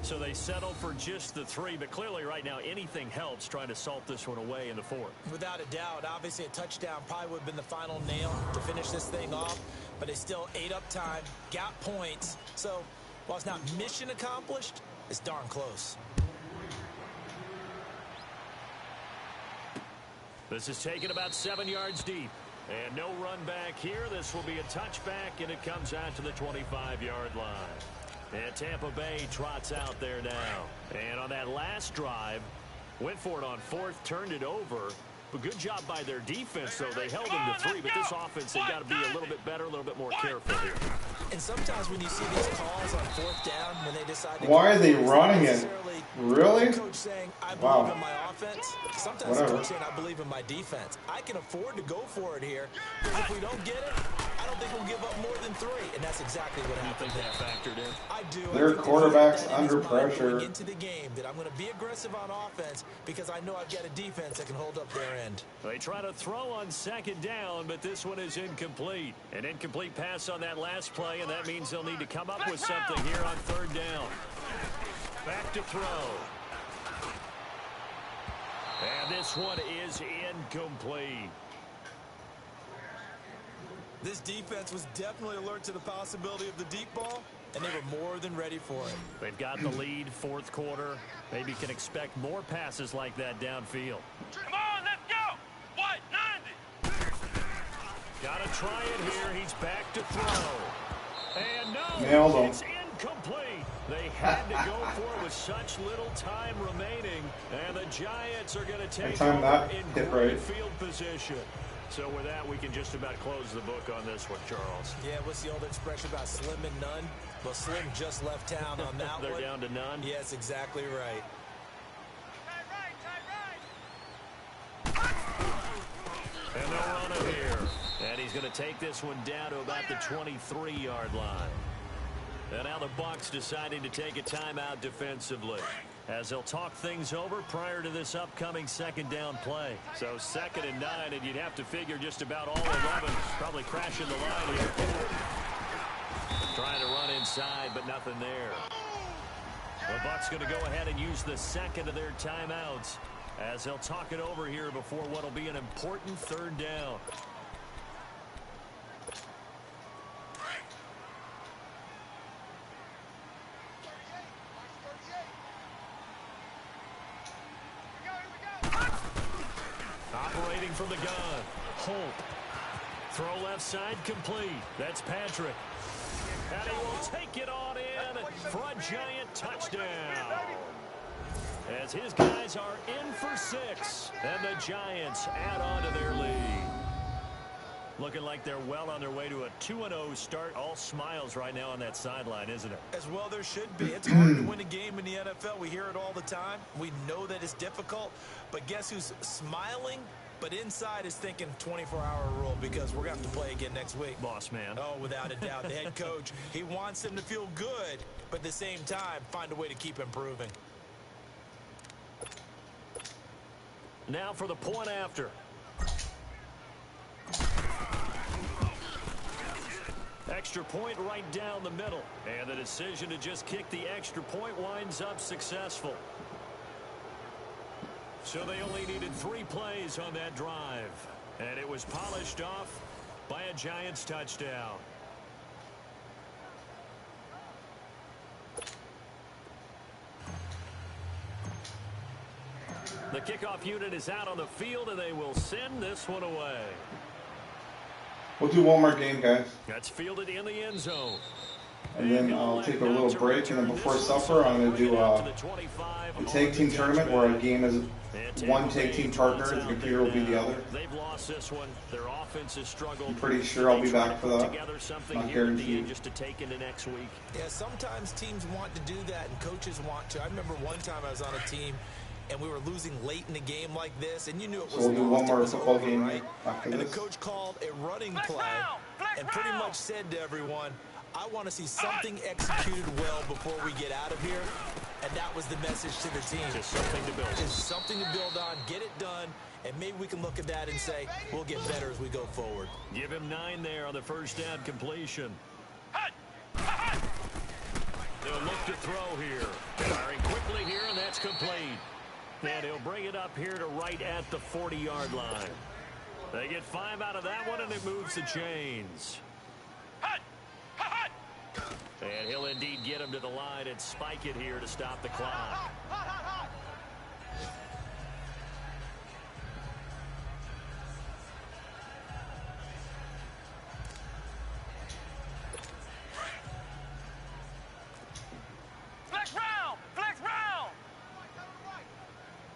So they settle for just the 3, but clearly right now anything helps trying to salt this one away in the fourth. Without a doubt, obviously a touchdown probably would have been the final nail to finish this thing off, but they still ate up time, got points. So while it's not mission accomplished, it's darn close. This is taken about 7 yards deep. And no run back here. This will be a touchback, and it comes out to the 25-yard line. And Tampa Bay trots out there now. And on that last drive, went for it on fourth, turned it over. But good job by their defense, though. They held them to 3, but this offense, they've got to be a little bit better, a little bit more careful here. And sometimes when you see these calls on fourth down, when they decide to... Why are they running it? Really? Coach saying, I believe in my offense. Sometimes the coach saying, I believe in my defense. I can afford to go for it here, because if we don't get it, I don't think we'll give up more than 3. And that's exactly what happened. You think that factored in? I do. Their quarterback's under pressure. Into the game that I'm going to be aggressive on offense because I know I've got a defense that can hold up their end. They try to throw on second down, but this one is incomplete. An incomplete pass on that last play, and that means they'll need to come up with something here on third down. Back to throw. And this one is incomplete. This defense was definitely alert to the possibility of the deep ball, and they were more than ready for it. They've got the lead, fourth quarter. Maybe can expect more passes like that downfield. Come on, let's go. What? 90. Got to try it here. He's back to throw. And no, Nailed him. It's incomplete. They had to go for it with such little time remaining. And the Giants are going to take over in great field position. So with that, we can just about close the book on this one, Charles. Yeah, what's the old expression about slim and none? Well, Slim just left town on that They're one. down to none? Yes, exactly right. And they'll run it here. And he's going to take this one down to about the 23-yard line. And now the Bucs deciding to take a timeout defensively, as they'll talk things over prior to this upcoming second down play. So 2nd and 9, and you'd have to figure just about all 11 probably crashing the line here. Trying to run inside, but nothing there. The Bucs going to go ahead and use the second of their timeouts, as they'll talk it over here before what will be an important third down. Operating from the gun. Holt. Throw left side complete. That's Patrick. And he will take it on in for a Giant touchdown. As his guys are in for 6. And the Giants add on to their lead. Looking like they're well on their way to a 2-0 start. All smiles right now on that sideline, isn't it? As well there should be. It's hard to win a game in the NFL. We hear it all the time. We know that it's difficult. But guess who's smiling? But inside is thinking 24-hour rule because we're going to have to play again next week. Boss man. Oh, without a doubt. The head coach, he wants them to feel good, but at the same time, find a way to keep improving. Now for the point after. Extra point right down the middle. And the decision to just kick the extra point winds up successful. So they only needed 3 plays on that drive. And it was polished off by a Giants touchdown. The kickoff unit is out on the field, and they will send this one away. We'll do one more game, guys. That's fielded in the end zone. And then I'll take a little break, and then before supper, I'm going to do a tag team tournament where a game is one tag team partner, the computer will be the other. They've lost this one. Their offense has struggled. I'm pretty sure I'll be back for that. Not guaranteed. Just to take into next week. Yeah, sometimes teams want to do that, and coaches want to. I remember one time I was on a team, and we were losing late in the game like this, and you knew it was so we'll do one more football over, game right? after and this. the coach called a running play and pretty much said to everyone, I want to see something executed well before we get out of here. And that was the message to the team. Just something to build. Just something to build on, get it done, and maybe we can look at that and say, we'll get better as we go forward. Give him 9 there on the first down completion. They'll look to throw here. Firing quickly here, and that's complete. And he'll bring it up here to right at the 40-yard line. They get 5 out of that one, and it moves the chains. And he'll indeed get him to the line and spike it here to stop the clock. Flex round! Flex round!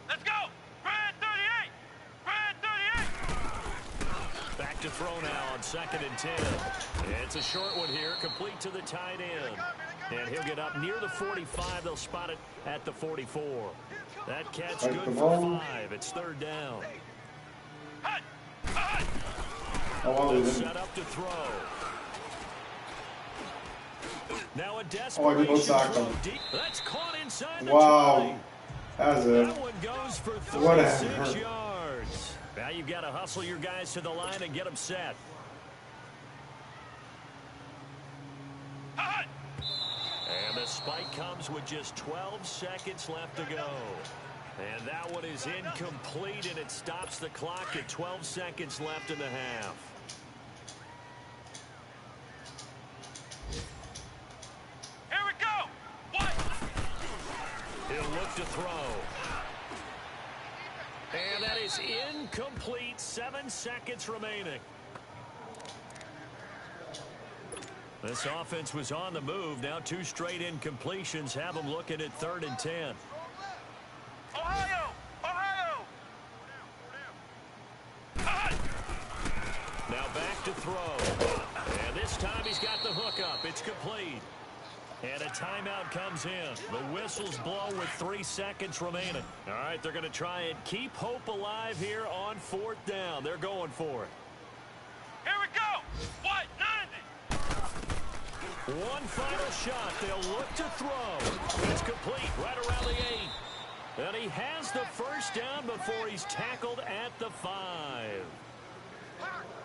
Let's go! Grand 38! Grand 38! Back to throw now on 2nd and 10. It's a short one here, complete to the tight end. And he'll get up near the 45. They'll spot it at the 44. That catch good for 5. It's 3rd down. They'll set up to throw. Now a desperation throw deep. That's caught inside the 20. That one goes for 36 yards. Now you've got to hustle your guys to the line and get them set. And the spike comes with just 12 seconds left to go. And that one is incomplete, and it stops the clock at 12 seconds left in the half. Here we go! What? He'll look to throw. And that is incomplete. 7 seconds remaining. This offense was on the move. Now 2 straight incompletions have them looking at 3rd and 10. Ohio! Ohio! Now back to throw. And this time he's got the hook up. It's complete. And a timeout comes in. The whistles blow with 3 seconds remaining. All right, they're going to try and keep hope alive here on 4th down. They're going for it. Here we go! What? 90! One final shot. They'll look to throw. It's complete right around the 8. And he has the first down before he's tackled at the 5.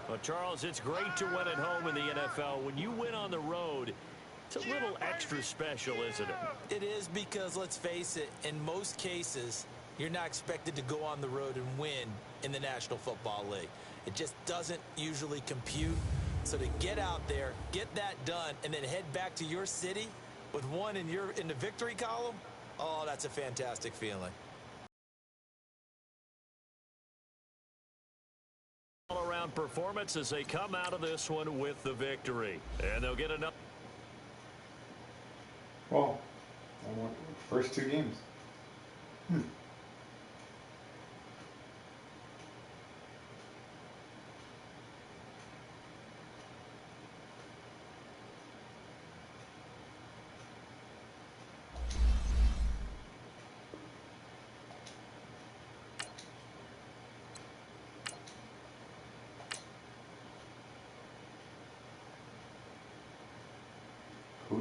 Well, Charles, it's great to win at home in the NFL. When you win on the road, it's a little extra special, isn't it? It is because, let's face it, in most cases, you're not expected to go on the road and win in the National Football League. It just doesn't usually compute. So to get out there, get that done, and then head back to your city with one in the victory column, oh, that's a fantastic feeling. All-around performance as they come out of this one with the victory. And they'll get another. Well, first 2 games.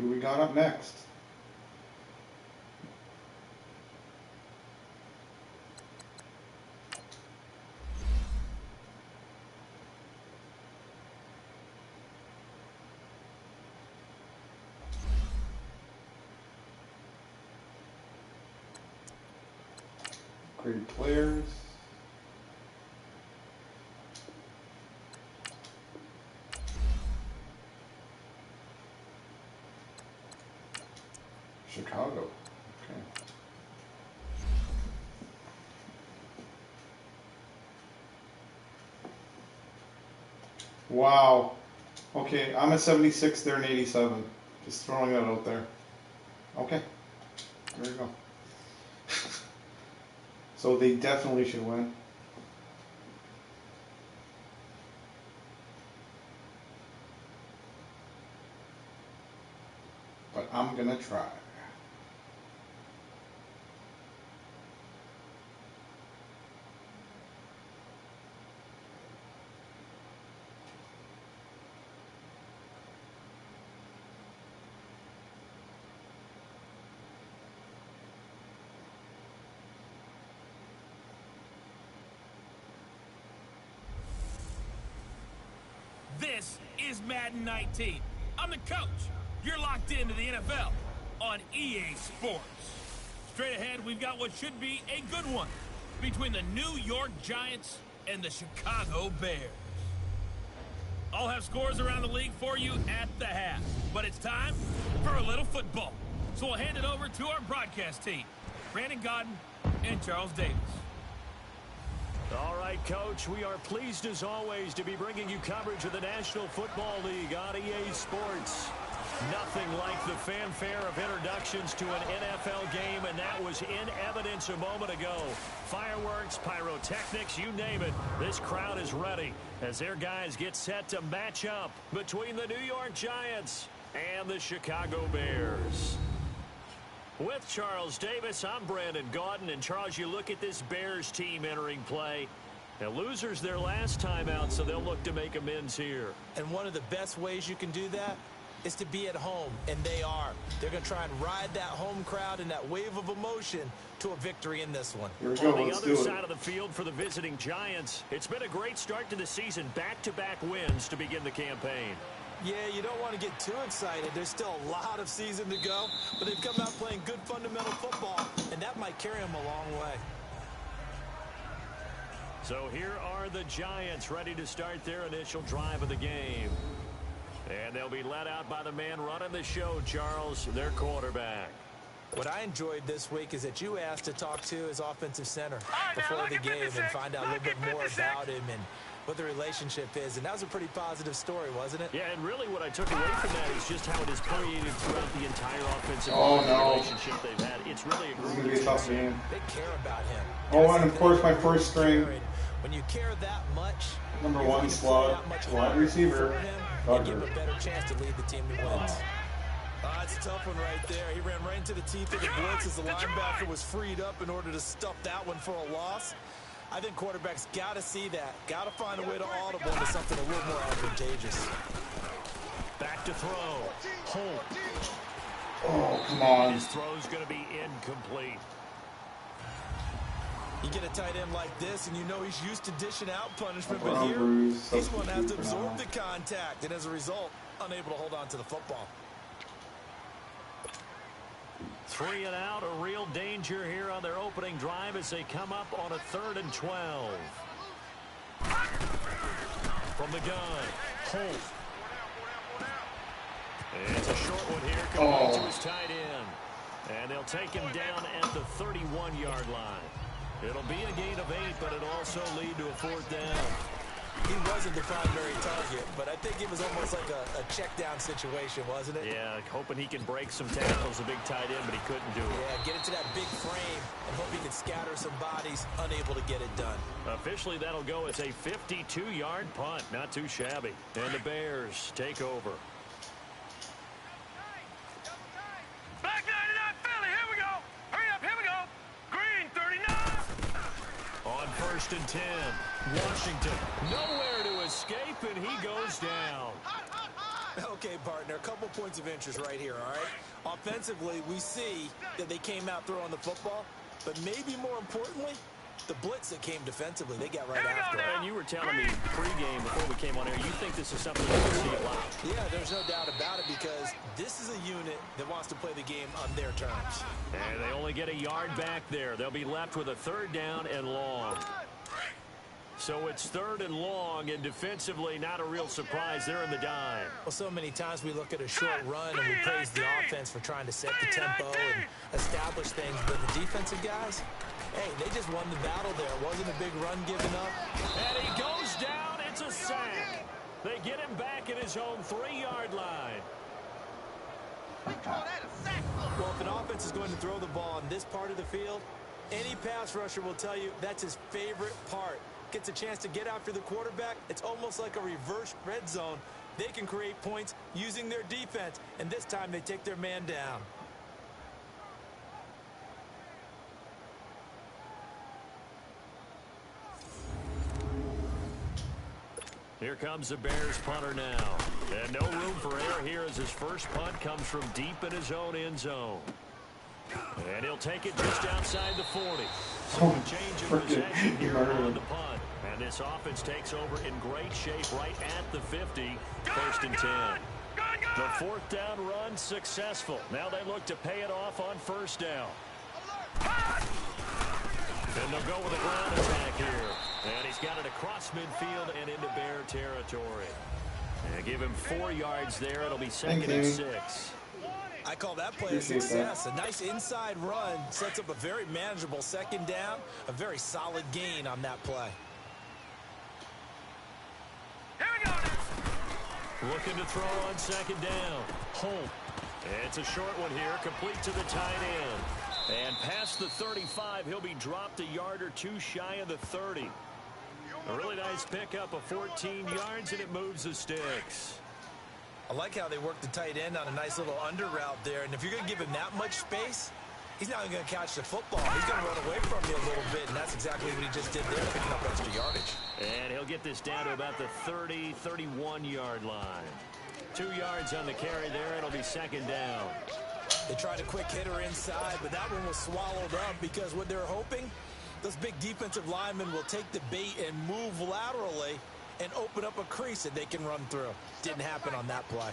do we got up next? Great players. Chicago. Okay. Wow. Okay, I'm at 76, they're an 87. Just throwing that out there. Okay. There you go. So they definitely should win. But I'm gonna try. This is Madden 19. I'm the coach. You're locked into the NFL on EA Sports. Straight ahead, we've got what should be a good one between the New York Giants and the Chicago Bears. I'll have scores around the league for you at the half, but it's time for a little football. So we'll hand it over to our broadcast team, Brandon Godden and Charles Davis. All right, Coach, we are pleased as always to be bringing you coverage of the National Football League on EA Sports. Nothing like the fanfare of introductions to an NFL game, and that was in evidence a moment ago. Fireworks, pyrotechnics, you name it. This crowd is ready as their guys get set to match up between the New York Giants and the Chicago Bears. With Charles Davis, I'm Brandon Gaudin. And Charles, you look at this Bears team entering play. Now, losers their last time out, so they'll look to make amends here. And one of the best ways you can do that is to be at home, and they are. They're going to try and ride that home crowd and that wave of emotion to a victory in this one. Here we go, On the let's other do side it. of the field for the visiting Giants, it's been a great start to the season. Back-to-back wins to begin the campaign. Yeah, you don't want to get too excited. There's still a lot of season to go, but they've come out playing good fundamental football, and that might carry them a long way. So here are the Giants ready to start their initial drive of the game. And they'll be led out by the man running the show, Charles, their quarterback. What I enjoyed this week is that you asked to talk to his offensive center before the game and find out a little bit more about him and what the relationship is. And that was a pretty positive story, wasn't it? Yeah, and really what I took away from that is just how it is permeated throughout the entire offensive relationship they've had. It's really a This is gonna be a tough game. They care about him. Oh, and of course my first string, When you care that much, number one slot, wide receiver, you give him a better chance to lead the team to wins. That's a tough one right there. He ran right into the teeth of the blitz as the linebacker was freed up in order to stuff that one for a loss. I think quarterbacks got to see that. Got to find a way to audible into something a little more advantageous. Back to throw. Holt. Oh, come on. His throw's going to be incomplete. You get a tight end like this, and you know he's used to dishing out punishment, Brown but here, bruise, he's going to have to substitute for absorb now. the contact, and as a result, unable to hold on to the football. 3 and out, a real danger here on their opening drive as they come up on a 3rd and 12. From the gun, Holt. It's a short one here, coming to his tight end. And they'll take him down at the 31-yard line. It'll be a gain of 8, but it'll also lead to a 4th down. He wasn't the primary target, but I think it was almost like a check-down situation, wasn't it? Yeah, hoping he can break some tackles, a big tight end, but he couldn't do it. Yeah, get into that big frame and hope he can scatter some bodies, unable to get it done. Officially, that'll go as a 52-yard punt. Not too shabby. And the Bears take over. Black 99 Philly, here we go. Hurry up, here we go. Green 39. On 1st and 10, Washington nowhere to escape, and he goes down. Okay, partner, a couple points of interest right here, all right? Offensively, we see that they came out throwing the football, but maybe more importantly, the blitz that came defensively, they got right after it. And you were telling me pregame before we came on air, you think this is something we can see a lot. Yeah, there's no doubt about it because this is a unit that wants to play the game on their terms. And they only get a yard back there. They'll be left with a 3rd down and long. So it's 3rd and long, and defensively, not a real surprise. They're in the dime. Well, so many times we look at a short run and we praise the offense for trying to set the tempo and establish things. But the defensive guys, hey, they just won the battle there. It wasn't a big run given up. And he goes down. It's a sack. They get him back at his own 3-yard line. Well, if an offense is going to throw the ball on this part of the field, any pass rusher will tell you that's his favorite part. Gets a chance to get after the quarterback. It's almost like a reverse red zone. They can create points using their defense, and this time they take their man down. Here comes the Bears punter now. And no room for error here as his first punt comes from deep in his own end zone. And he'll take it just outside the 40. So a change of possession here on the punt. And this offense takes over in great shape right at the 50. 1st and 10. The 4th down run successful. Now they look to pay it off on 1st down. And they'll go with a ground attack here. And he's got it across midfield and into Bear territory. And give him 4 yards there. It'll be 2nd and 6. I call that play a success. A nice inside run sets up a very manageable 2nd down. A very solid gain on that play. Here we go now. Looking to throw on 2nd down. Holt. It's a short one here, complete to the tight end. And past the 35, he'll be dropped a yard or 2 shy of the 30. A really nice pickup of 14 yards, and it moves the sticks. I like how they work the tight end on a nice little under route there. And if you're going to give him that much space, he's not going to catch the football. He's going to run away from you a little bit, and that's exactly what he just did there, picking up extra yardage. And he'll get this down to about the 30, 31-yard line. 2 yards on the carry there. It'll be 2nd down. They tried a quick hitter inside, but that one was swallowed up because what they're hoping, those big defensive linemen will take the bait and move laterally and open up a crease that they can run through. Didn't happen on that play.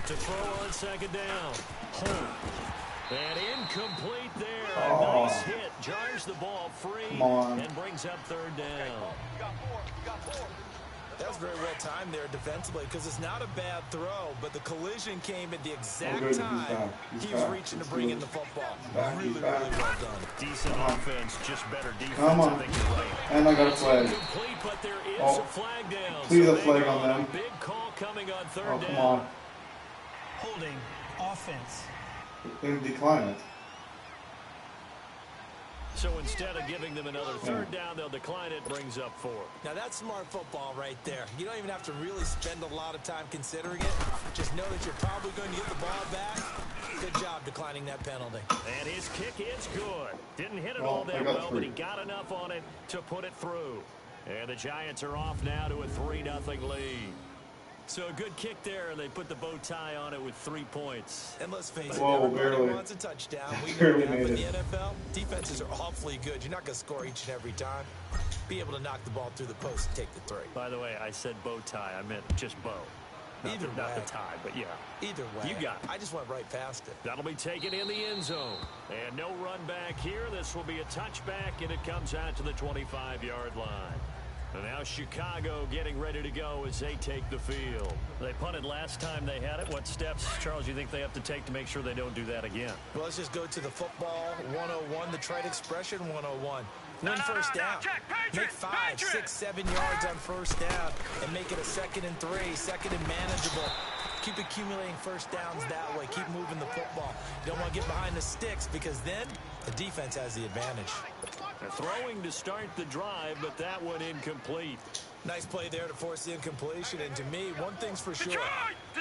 To throw on 2nd down. Holt. And incomplete there. Oh. Nice hit. Jars the ball free and brings up 3rd down. That was very well timed there defensively because it's not a bad throw, but the collision came at the exact time he was reaching to bring in the football. Really well done. Decent offense, just better defense. Come on. I think you're right. And I got a flag. Complete, but there is a flag down. Please So a flag on them. Big call coming on 3rd Oh, down. come on. Holding offense. Then decline it. So instead of giving them another 3rd down, they'll decline it, brings up 4. Now that's smart football right there. You don't even have to really spend a lot of time considering it. Just know that you're probably going to get the ball back. Good job declining that penalty. And his kick is good. Didn't hit it all that well, but he got enough on it to put it through. And the Giants are off now to a 3-0 lead. So a good kick there, and they put the bow tie on it with 3 points. And let's face it, Whoa, everybody barely. wants a touchdown. We know Barely that, but made in the it. NFL, defenses are awfully good. You're not going to score each and every time. Be able to knock the ball through the post and take the 3. By the way, I said bow tie. I meant just bow. Not the tie, but yeah. Either way. You got it. I just went right past it. That'll be taken in the end zone. And no run back here. This will be a touchback, and it comes out to the 25-yard line. And now Chicago getting ready to go as they take the field. They punted last time they had it. What steps, Charles, you think they have to take to make sure they don't do that again? Well, let's just go to the football 101, the trite expression 101. Win first down. Make 5, 6, 7 yards on first down and make it a 2nd and 3, 2nd and manageable. Keep accumulating first downs that way. Keep moving the football. You don't want to get behind the sticks because then the defense has the advantage. Throwing to start the drive, but that one incomplete. Nice play there to force the incompletion. And to me, one thing's for sure.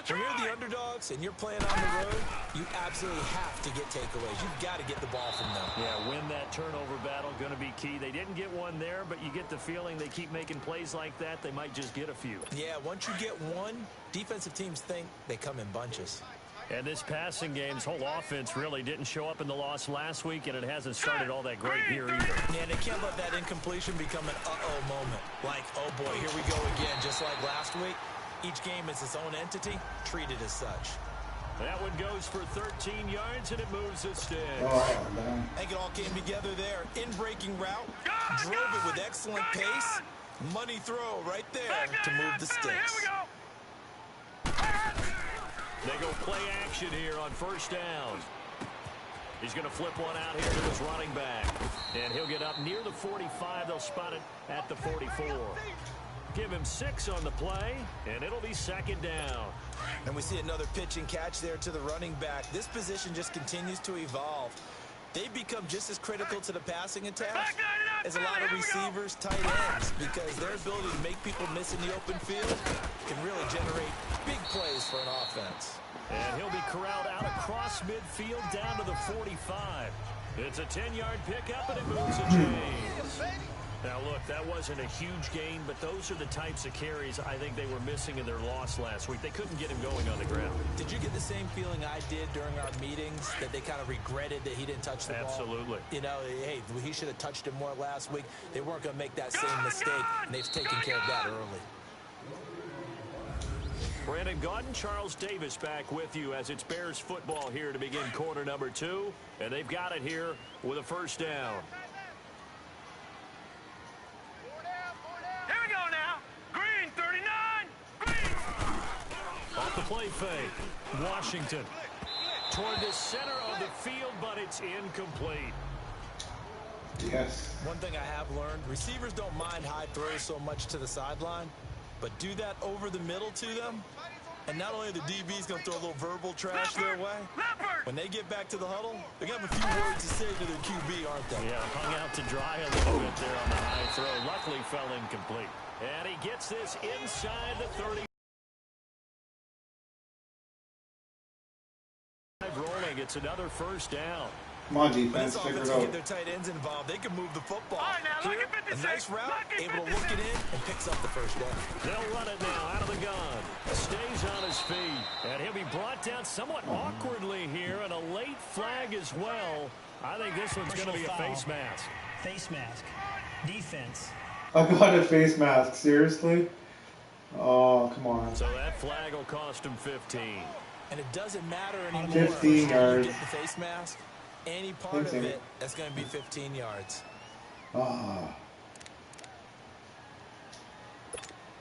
When you're the underdogs and you're playing on the road, you absolutely have to get takeaways. You've got to get the ball from them. Yeah, win that turnover battle, going to be key. They didn't get one there, but you get the feeling they keep making plays like that, they might just get a few. Yeah, once you get one, defensive teams think they come in bunches. And this passing game's whole offense really didn't show up in the loss last week, and it hasn't started all that great here either. Yeah, they can't let that incompletion become an uh-oh moment. Like, oh boy, here we go again, just like last week. Each game is its own entity, treated as such. That one goes for 13 yards, and it moves the sticks. Oh, man. I think it all came together there. In-breaking route, drove it with excellent pace. Money throw right there to move the sticks. Here we go. They go play action here on first down. He's going to flip one out here to his running back. And he'll get up near the 45. They'll spot it at the 44. Give him 6 on the play, and it'll be second down. And we see another pitch and catch there to the running back. This position just continues to evolve. They become just as critical to the passing attack as a lot of receivers, tight ends, because their ability to make people miss in the open field can really generate big plays for an offense. And he'll be corralled out across midfield down to the 45. It's a 10-yard pickup, and it moves the chains. Now, look, that wasn't a huge gain, but those are the types of carries I think they were missing in their loss last week. They couldn't get him going on the ground. Did you get the same feeling I did during our meetings, that they kind of regretted that he didn't touch the ball? Absolutely. You know, hey, he should have touched it more last week. They weren't going to make that same mistake, and they've taken care of that early. Brandon Gaudin, Charles Davis back with you as it's Bears football here to begin quarter number 2. And they've got it here with a first down. Here we go now. Green, 39. Green. Off the play fake. Washington toward the center of the field, but it's incomplete. Yes. One thing I have learned, receivers don't mind high throws so much to the sideline, but do that over the middle to them, and not only are the DBs going to throw a little verbal trash their way, when they get back to the huddle, they're going to have a few words to say to their QB, aren't they? Yeah, hung out to dry a little bit there on the high throw. Luckily fell incomplete. And he gets this inside the 30. Rolling, it's another first down. Come on, When defense, this figure offense it can out. get their tight ends involved, they can move the football. All right, now, look Here, at 56. a nice route, Look at able to work it in, and picks up the first down. They'll run it now out of the gun. Stays on his feet. And he'll be brought down somewhat awkwardly here, and a late flag as well. I think this one's going to be a face mask. Face mask. Defense. I got a face mask, seriously? Oh, come on. So that flag will cost him 15. And it doesn't matter anymore. 15 You yards. get the face mask, any part of it, that's going to be 15 yards. Ah.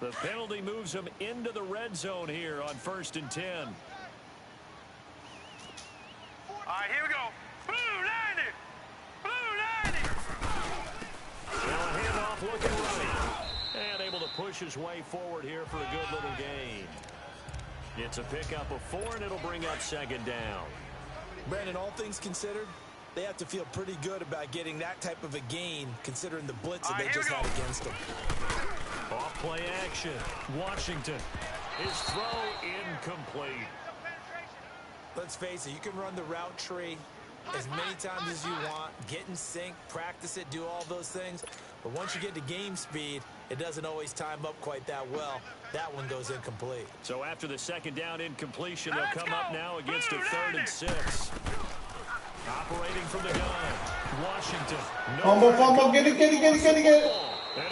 The penalty moves him into the red zone here on 1st and 10. All right, here we go. Blue 90. Blue 90. Now a handoff looking right. And able to push his way forward here for a good little gain. It's a pickup of 4, and it'll bring up second down. Brandon, all things considered, they have to feel pretty good about getting that type of a gain, considering the blitz that they just had against them. Off play action. Washington. His throw incomplete. Let's face it, you can run the route tree as many times as you want, get in sync, practice it, do all those things. But once you get to game speed, it doesn't always time up quite that well. That one goes incomplete. So after the second down incompletion, they'll come up now against a 3rd and 6. Operating from the gun. Washington. Fumble, get it.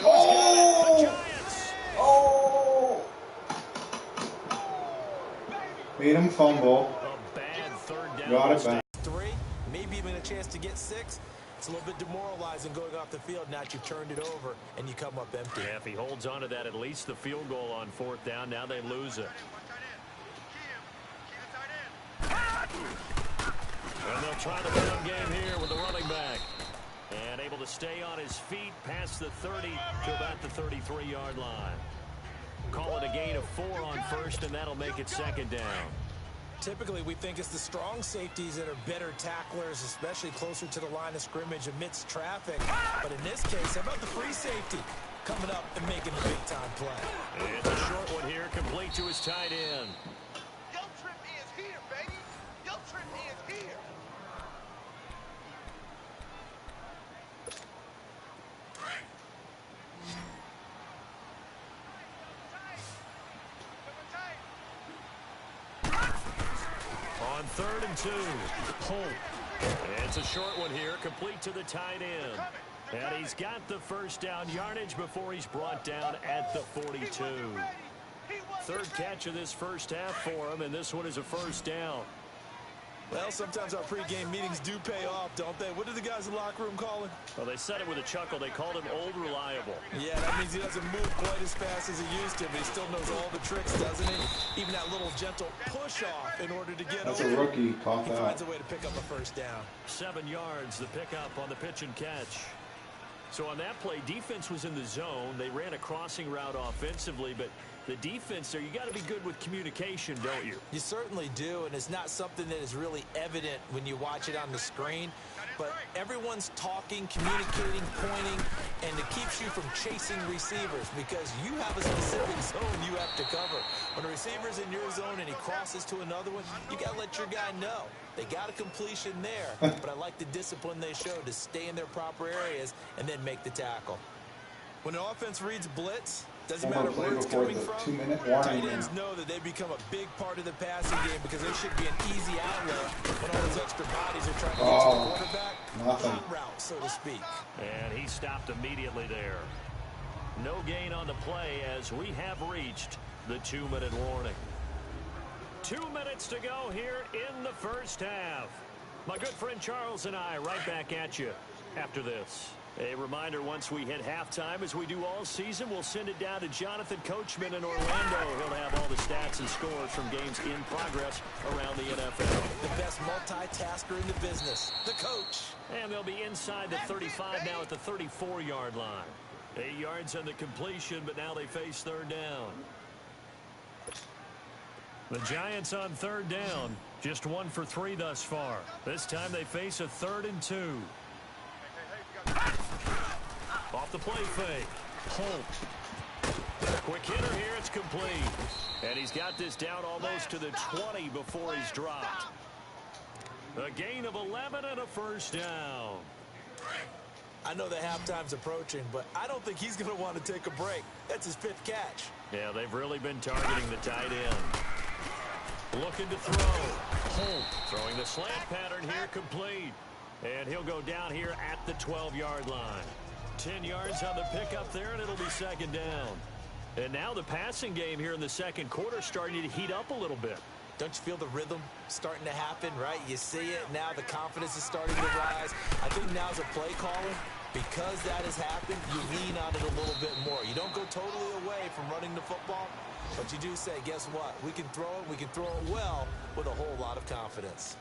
Oh! Oh! Made him fumble. A bad 3rd down. Got it back. 3, maybe even a chance to get 6. It's a little bit demoralizing going off the field. Now you've turned it over and you come up empty. Yeah, if he holds on to that, at least the field goal on 4th down. Now they lose it. And they'll try the run game here with the running back. And able to stay on his feet past the 30 to about the 33-yard line. Call it a gain of 4 on 1st, and that'll make it second down. Typically, we think it's the strong safeties that are better tacklers, especially closer to the line of scrimmage amidst traffic. But in this case, how about the free safety coming up and making a big-time play? It's a short one here, complete to his tight end. Yo trip is here, baby. Yo trip is here. On 3rd and 2, Holt. It's a short one here, complete to the tight end. And he's got the first down yardage before he's brought down at the 42. Third catch of this first half for him, and this one is a first down. Well, sometimes our pregame meetings do pay off, don't they? What did the guys in the locker room call him? Well, they said it with a chuckle. They called him Old Reliable. Yeah, that means he doesn't move quite as fast as he used to, but he still knows all the tricks, doesn't he? Even that little gentle push-off in order to get That's over. a rookie. Caught He that. finds a way to pick up a first down. 7 yards, the pickup on the pitch and catch. So on that play, defense was in the zone. They ran a crossing route offensively, but the defense there, you got to be good with communication, don't you? You certainly do, and it's not something that is really evident when you watch it on the screen. But everyone's talking, communicating, pointing, and it keeps you from chasing receivers because you have a specific zone you have to cover. When a receiver's in your zone and he crosses to another one, you got to let your guy know. They got a completion there, but I like the discipline they showed to stay in their proper areas and then make the tackle. When an offense reads blitz, doesn't matter where it's coming from, 2-minute tight warning. ends know that they become a big part of the passing game because they should be an easy outlet when all those extra bodies are trying to get to the quarterback. Nothing. Cheat route, so to speak. And he stopped immediately there. No gain on the play as we have reached the 2-minute warning. 2 minutes to go here in the first half. My good friend Charles and I right back at you after this. A reminder, once we hit halftime, as we do all season, we'll send it down to Jonathan Coachman in Orlando. He'll have all the stats and scores from games in progress around the NFL. The best multitasker in the business, the coach. And they'll be inside the 35 now at the 34-yard line. 8 yards on the completion, but now they face 3rd down. The Giants on 3rd down, just 1 for 3 thus far. This time they face a 3rd and 2. Off the play fake. Holt. Quick hitter here. It's complete. And he's got this down almost to the 20 before he's dropped. A gain of 11 and a first down. I know that halftime's approaching, but I don't think he's going to want to take a break. That's his 5th catch. Yeah, they've really been targeting the tight end. Looking to throw. Holt throwing the slant pattern here, complete. And he'll go down here at the 12-yard line. 10 yards on the pickup there, and it'll be 2nd down. And now the passing game here in the second quarter starting to heat up a little bit. Don't you feel the rhythm starting to happen, right? You see it. Now the confidence is starting to rise. I think now's a play caller. Because that has happened, you lean on it a little bit more. You don't go totally away from running the football, but you do say, guess what? We can throw it. We can throw it well with a whole lot of confidence.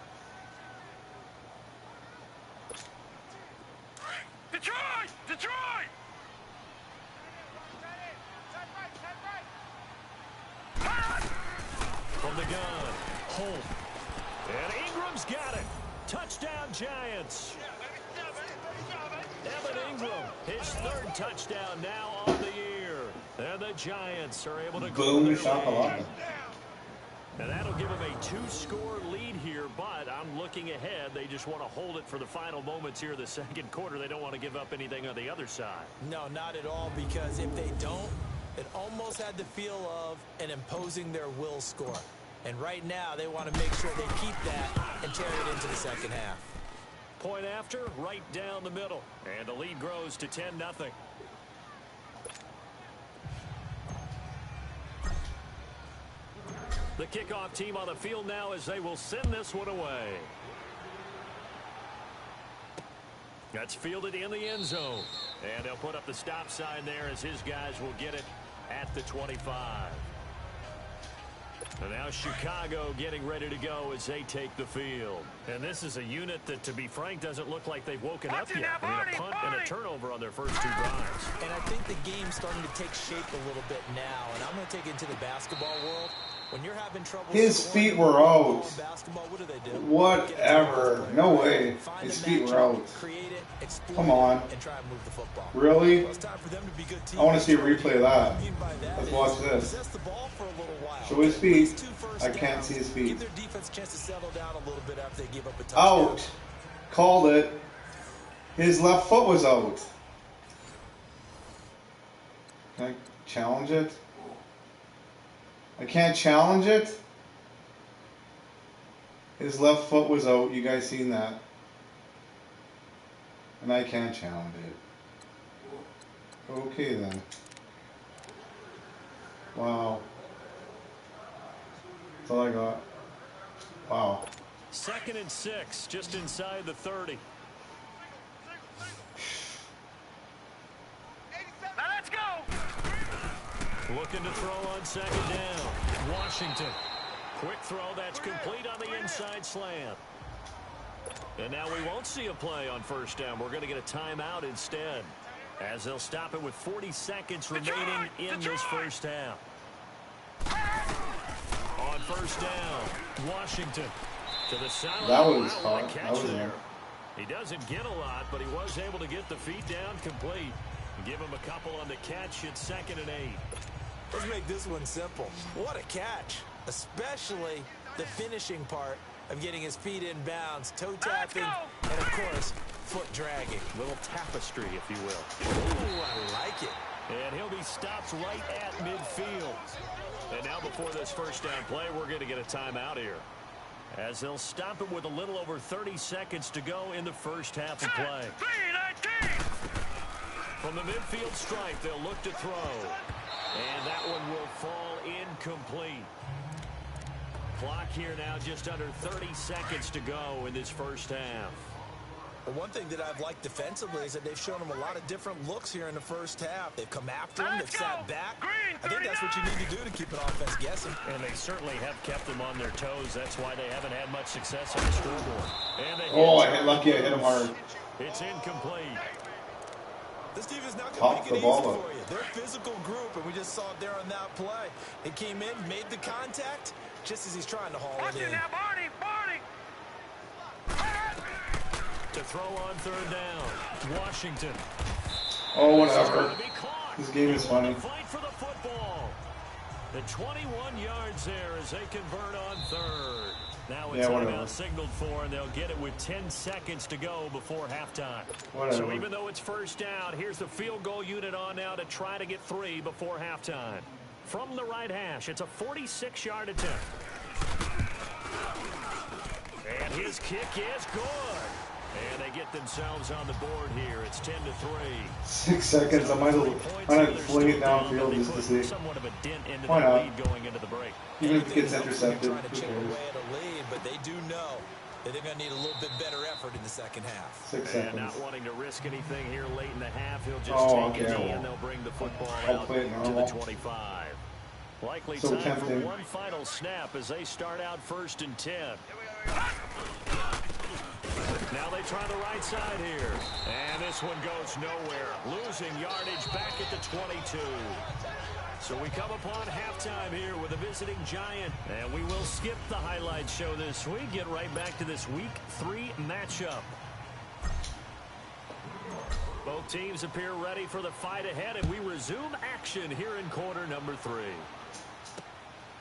Detroit! Detroit! From the gun, Holt. And Ingram's got it. Touchdown, Giants. Evan Ingram, his 3rd touchdown now on the year. And the Giants are able to go Boom their shakalaka. lead. And that'll give them a 2-score lead here, but I'm looking ahead. They just want to hold it for the final moments here of the second quarter. They don't want to give up anything on the other side. No, not at all, because if they don't, it almost had the feel of an imposing their will score. And right now, they want to make sure they keep that and carry it into the second half. Point after, right down the middle. And the lead grows to 10-0. The kickoff team on the field now as they will send this one away. That's fielded in the end zone. And they'll put up the stop sign there as his guys will get it at the 25. And now Chicago getting ready to go as they take the field. And this is a unit that, to be frank, doesn't look like they've woken up yet. I mean, a punt and a turnover on their first 2 drives. And I think the game's starting to take shape a little bit now. And I'm going to take it into the basketball world. When you're having trouble, His feet were out. Basketball, what do? Whatever. No way. His feet were out. Come on. And try and move the football. Really? Well, it's time for them to be good I want to see a replay of that. Let's watch this. Show his feet. I can't see his feet. Give their defense a chance to settle down a little bit after they give up a Out. touchdown. Called it. His left foot was out. Can I challenge it? I can't challenge it? His left foot was out. You guys seen that? And I can't challenge it. Okay then. Wow. That's all I got. Wow. 2nd and 6, just inside the 30. Now let's go. Looking to throw on 2nd down. Washington. Quick throw that's complete on the inside slant. And now we won't see a play on 1st down. We're going to get a timeout instead, as they'll stop it with 40 seconds remaining in this 1st half. On 1st down, Washington to the sideline. That was Wow, hard. catch That was there. him. He doesn't get a lot, but he was able to get the feet down complete. Give him a couple on the catch at 2nd and 8. Let's make this one simple. What a catch, especially the finishing part of getting his feet in bounds, toe tapping, and of course, foot dragging. Little tapestry, if you will. Ooh, I like it. And he'll be stopped right at midfield. And now before this 1st down play, we're going to get a timeout here, as they'll stop it with a little over 30 seconds to go in the 1st half of play. 3-19. From the midfield stripe, they'll look to throw. And that one will fall incomplete. Clock here now just under 30 seconds to go in this 1st half. The one thing that I've liked defensively is that they've shown him a lot of different looks here in the 1st half. They've come after him, they've sat back. I think that's what you need to do to keep an offense guessing. And they certainly have kept them on their toes. That's why they haven't had much success on the scoreboard. And Oh, I hit lucky. I hit him hard. It's incomplete. This team is not going Pop to make the it ball easy up. for you. They're a physical group, and we just saw it there on that play. It came in, made the contact, just as he's trying to haul Watch it it in. now, Barney. To throw on 3rd down, Washington. Oh, whatever. To be caught. This game is funny. Fight for the football. The 21 yards there as they convert on 3rd. Now it's timeout signaled for, and they'll get it with 10 seconds to go before halftime. Whatever. So even though it's 1st down, here's the field goal unit on now to try to get 3 before halftime. From the right hash, it's a 46-yard attempt. And his kick is good. And they get themselves on the board here. It's 10-3. 6 seconds. I might have fling it downfield just to see. Somewhat of a dent into Why the not? lead going into the break. Even if it gets Anything helps when intercepted. you're trying to Who chip cares? away at a lead, but they do know that they're going to need a little bit better effort in the 2nd half. 6 And not seconds. wanting to risk anything here late in the half, he'll just Oh, take a okay. knee and they'll bring the football I'll out play it to the normal. 25. Likely So time tempting. for one final snap as they start out 1st and 10. Now they try the right side here. And this one goes nowhere. Losing yardage back at the 22. So we come upon halftime here with a visiting Giant. And we will skip the highlight show this week. Get right back to this Week 3 matchup. Both teams appear ready for the fight ahead, and we resume action here in quarter number 3.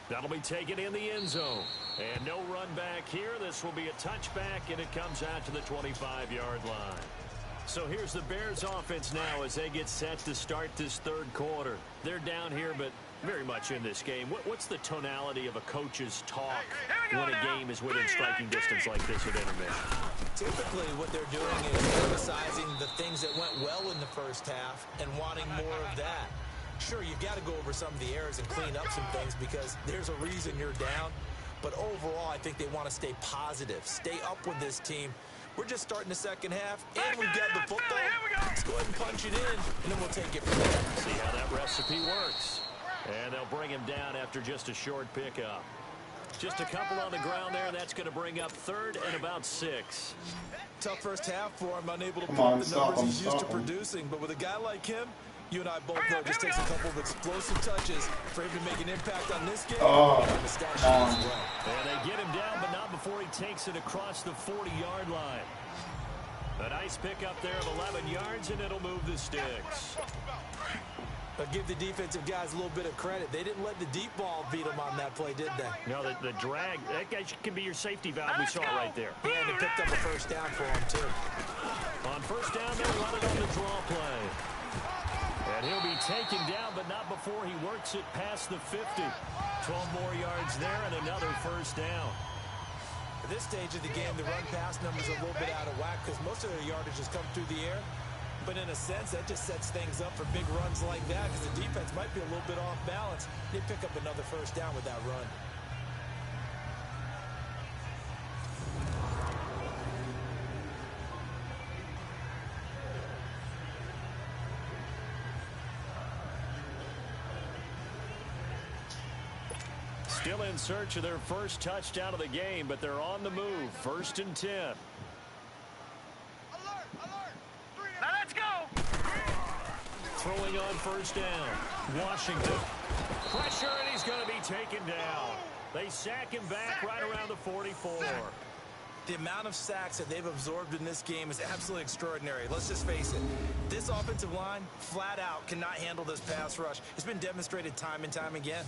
That'll be taken in the end zone. And no run back here. This will be a touchback, and it comes out to the 25-yard line. So here's the Bears offense now as they get set to start this 3rd quarter. They're down here, but very much in this game. What's the tonality of a coach's talk when a game is within striking distance like this at intermission? Typically, what they're doing is emphasizing the things that went well in the 1st half and wanting more of that. Sure, you've got to go over some of the errors and clean up some things because there's a reason you're down. But overall, I think they want to stay positive, stay up with this team. We're just starting the 2nd half, and we've got the football. Let's go ahead and punch it in, and then we'll take it from there. See how that recipe works. And they'll bring him down after just a short pickup. Just a couple on the ground there. That's going to bring up 3rd and about 6. Tough 1st half for him, unable to Come put on, the stop numbers him, he's used to stop him. producing. But with a guy like him, You and I both know it just takes a couple of explosive touches for him to make an impact on this game. Oh, and the stat sheet as well. And they get him down, but not before he takes it across the 40-yard line. A nice pickup there of 11 yards, and it'll move the sticks. But give the defensive guys a little bit of credit. They didn't let the deep ball beat them on that play, did they? No, the drag, that guy can be your safety valve. We saw it right there. And it picked up a first down for him, too. On first down, they'll run it on the draw play. And he'll be taken down, but not before he works it past the 50. 12 more yards there and another first down. At this stage of the game, the run-pass numbers are a little bit out of whack because most of their yardage has come through the air. But in a sense, that just sets things up for big runs like that because the defense might be a little bit off balance. They pick up another first down with that run. Still in search of their first touchdown of the game, but they're on the move. 1st and 10. Now let's go. Throwing on first down. Washington. Pressure, and he's going to be taken down. They sack him back right around the 44. The amount of sacks that they've absorbed in this game is absolutely extraordinary. Let's just face it. This offensive line, flat out, cannot handle this pass rush. It's been demonstrated time and time again.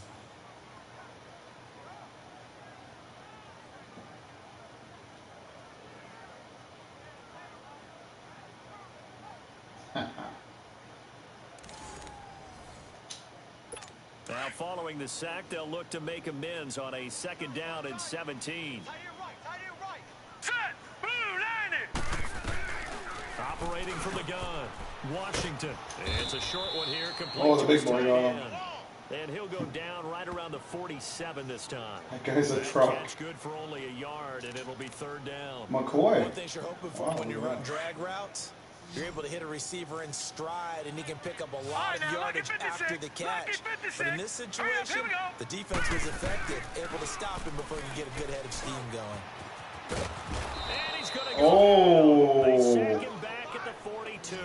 Now, following the sack, they'll look to make amends on a 2nd down and 17. Set. Blue, line it. Operating from the gun. Washington. It's a short one here. Complete Oh, the big to boy his got tight him. end. And he'll go down right around the 47 this time. That guy's a That truck. catch good for only a yard, and it'll be 3rd down. McCoy. One thing you're hoping for when you run drag routes, you're able to hit a receiver in stride, and he can pick up a lot of yardage after the catch. But in this situation, the defense was effective, able to stop him before he could get a good head of steam going. And he's going to go. They sack him back at the 42.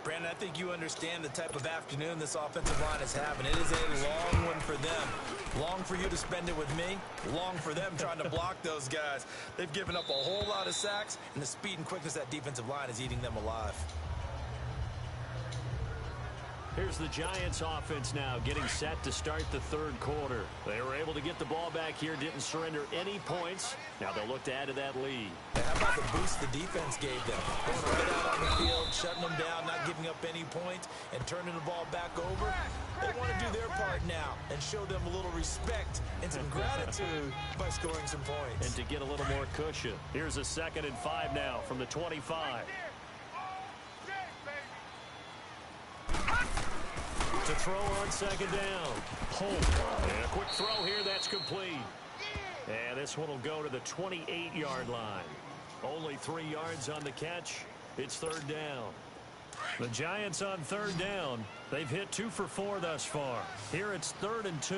Brandon, I think you understand the type of afternoon this offensive line is having. It is a long one for them. Long for you to spend it with me. Long for them trying to block those guys. They've given up a whole lot of sacks, and the speed and quickness of that defensive line is eating them alive. Here's the Giants offense now getting set to start the 3rd quarter. They were able to get the ball back here, didn't surrender any points. Now they'll look to add to that lead. And how about the boost the defense gave them? Going right out on the field, shutting them down, not giving up any points, and turning the ball back over. They want to do their part now and show them a little respect and some gratitude by scoring some points. And to get a little more cushion. Here's a 2nd and 5 now from the 25. To throw on 2nd down. Holt. And a quick throw here. That's complete. And this one will go to the 28-yard line. Only 3 yards on the catch. It's 3rd down. The Giants on 3rd down. They've hit 2 for 4 thus far. Here it's 3rd and 2.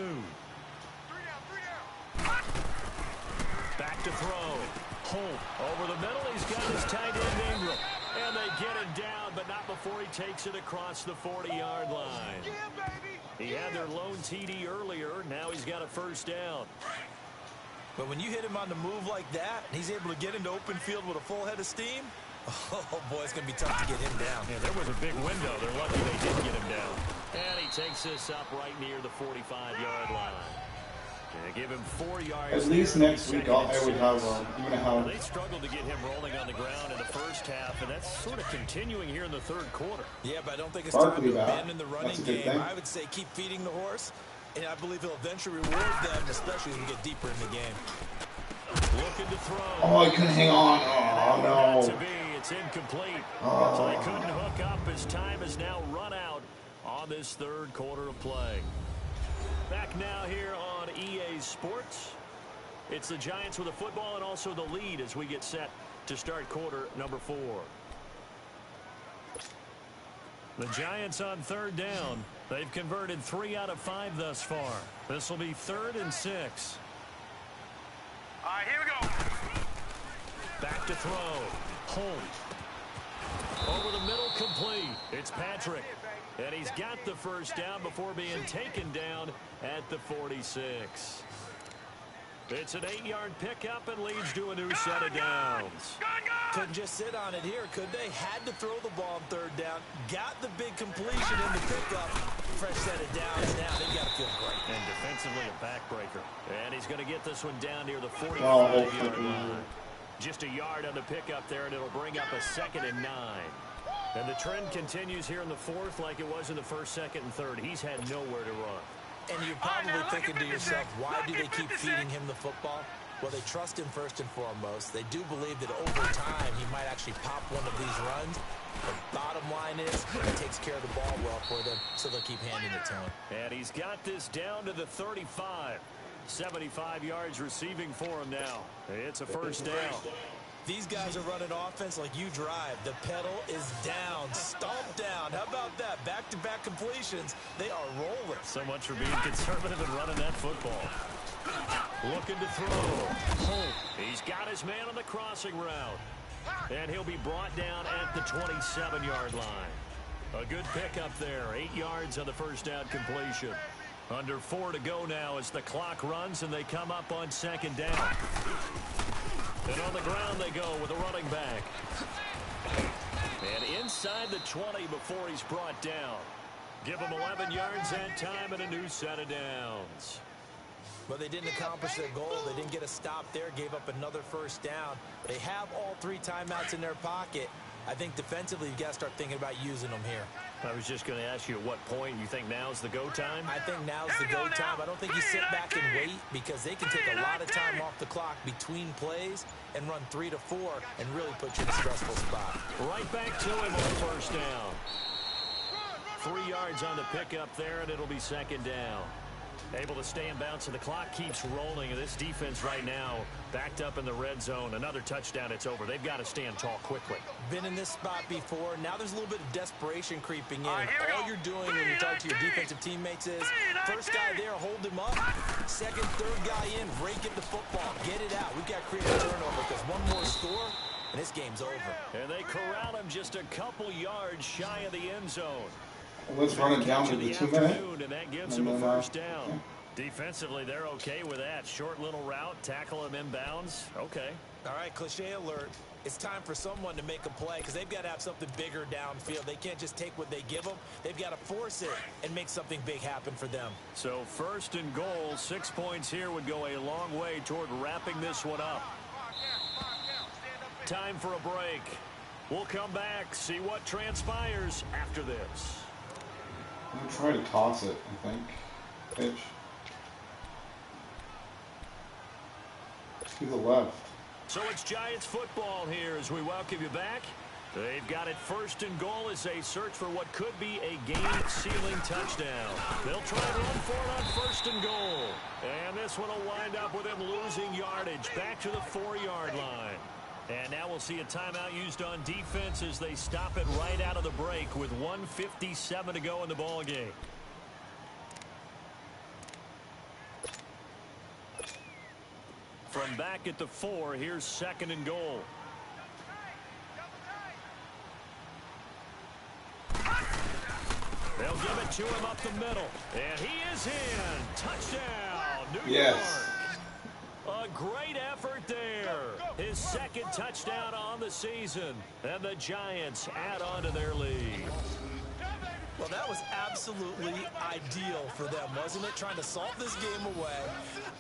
Back to throw. Holt over the middle. He's got his tight end Ingram. And they get him down, but not before he takes it across the 40-yard line. He had their lone TD earlier. Now he's got a first down. But when you hit him on the move like that, and he's able to get into open field with a full head of steam, oh, boy, it's going to be tough to get him down. Yeah, there was a big window. They're lucky they did get him down. And he takes this up right near the 45-yard line. And give him 4 yards. At least next week I would have I'm gonna have. They struggled to get him rolling on the ground in the first half, and that's sort of continuing here in the 3rd quarter. Yeah, but I don't think it's time Barkley to back. abandon the running That's a good game. thing. I would say keep feeding the horse, and I believe he'll eventually reward them, especially as we get deeper in the game. Looking to throw. Oh, I couldn't hang on. Oh Not to no. be. It's incomplete. Oh. So they couldn't hook up. His time is now run out on this 3rd quarter of play. Back now here on EA Sports. It's the Giants with a football and also the lead as we get set to start quarter number 4. The Giants on 3rd down. They've converted 3 out of 5 thus far. This will be 3rd and 6. All right, here we go. Back to throw. Holt. Over the middle, complete. It's Patrick. And he's got the first down before being taken down at the 46. It's an 8-yard pickup and leads to a new set of downs. Couldn't just sit on it here, could they? Had to throw the ball on third down. Got the big completion in the pickup. Fresh set of downs now. They got to feel great. And defensively a backbreaker. And he's going to get this one down near the 45-yard line. Just a yard on the pickup there, and it'll bring up a 2nd and 9. And the trend continues here in the 4th like it was in the 1st, 2nd, and 3rd. He's had nowhere to run. And you're probably thinking to yourself, why do they keep feeding him the football? Well, they trust him first and foremost. They do believe that over time he might actually pop one of these runs. The bottom line is he takes care of the ball well for them, so they'll keep handing it to him. And he's got this down to the 35. 75 yards receiving for him now. It's a first down. These guys are running offense like you drive. The pedal is down, stomped down. How about that? Back-to-back completions. They are rolling. So much for being conservative and running that football. Looking to throw. He's got his man on the crossing route. And he'll be brought down at the 27-yard line. A good pickup there. 8 yards on the first down completion. Under 4 to go now as the clock runs and they come up on 2nd down. And on the ground they go with a running back. And inside the 20 before he's brought down. Give him 11 yards that time and a new set of downs. Well, they didn't accomplish their goal. They didn't get a stop there. Gave up another first down. They have all 3 timeouts in their pocket. I think defensively, you've got to start thinking about using them here. I was just going to ask you at what point you think now's the go time? I think now's the go time. I don't think you sit back and wait because they can take a lot of time off the clock between plays and run 3 to 4 and really put you in a stressful spot. Right back to him on first down. 3 yards on the pickup there, and it'll be 2nd down. Able to stay in bounds, and the clock keeps rolling. And this defense right now backed up in the red zone. Another touchdown, it's over. They've got to stand tall quickly. Been in this spot before. Now there's a little bit of desperation creeping in. All you're doing when you talk to your defensive teammates is first guy there, hold him up. Second, third guy in, rake at the football. Get it out. We've got to create a turnover because one more score, and this game's over. And they corral him just a couple yards shy of the end zone. Let's run it down to the 2 minute. And that gives him a first down. Yeah. Defensively, they're okay with that. Short little route, tackle him inbounds. Okay. All right, cliche alert. It's time for someone to make a play because they've got to have something bigger downfield. They can't just take what they give them. They've got to force it and make something big happen for them. So 1st and goal, 6 points here would go a long way toward wrapping this one up. Time for a break. We'll come back, see what transpires after this. I'm going to try to toss it, I think. Pitch. To the left. So it's Giants football here as we welcome you back. They've got it 1st and goal as they search for what could be a game-sealing touchdown. They'll try to run for it on 1st and goal. And this one will wind up with him losing yardage back to the 4-yard line. And now we'll see a timeout used on defense as they stop it right out of the break with 1:57 to go in the ball game. From back at the 4, here's 2nd and goal. They'll give it to him up the middle. And he is in. Touchdown, New York. A great effort there. His 2nd touchdown on the season. And the Giants add on to their lead. Well, that was absolutely ideal for them, wasn't it? Trying to salt this game away.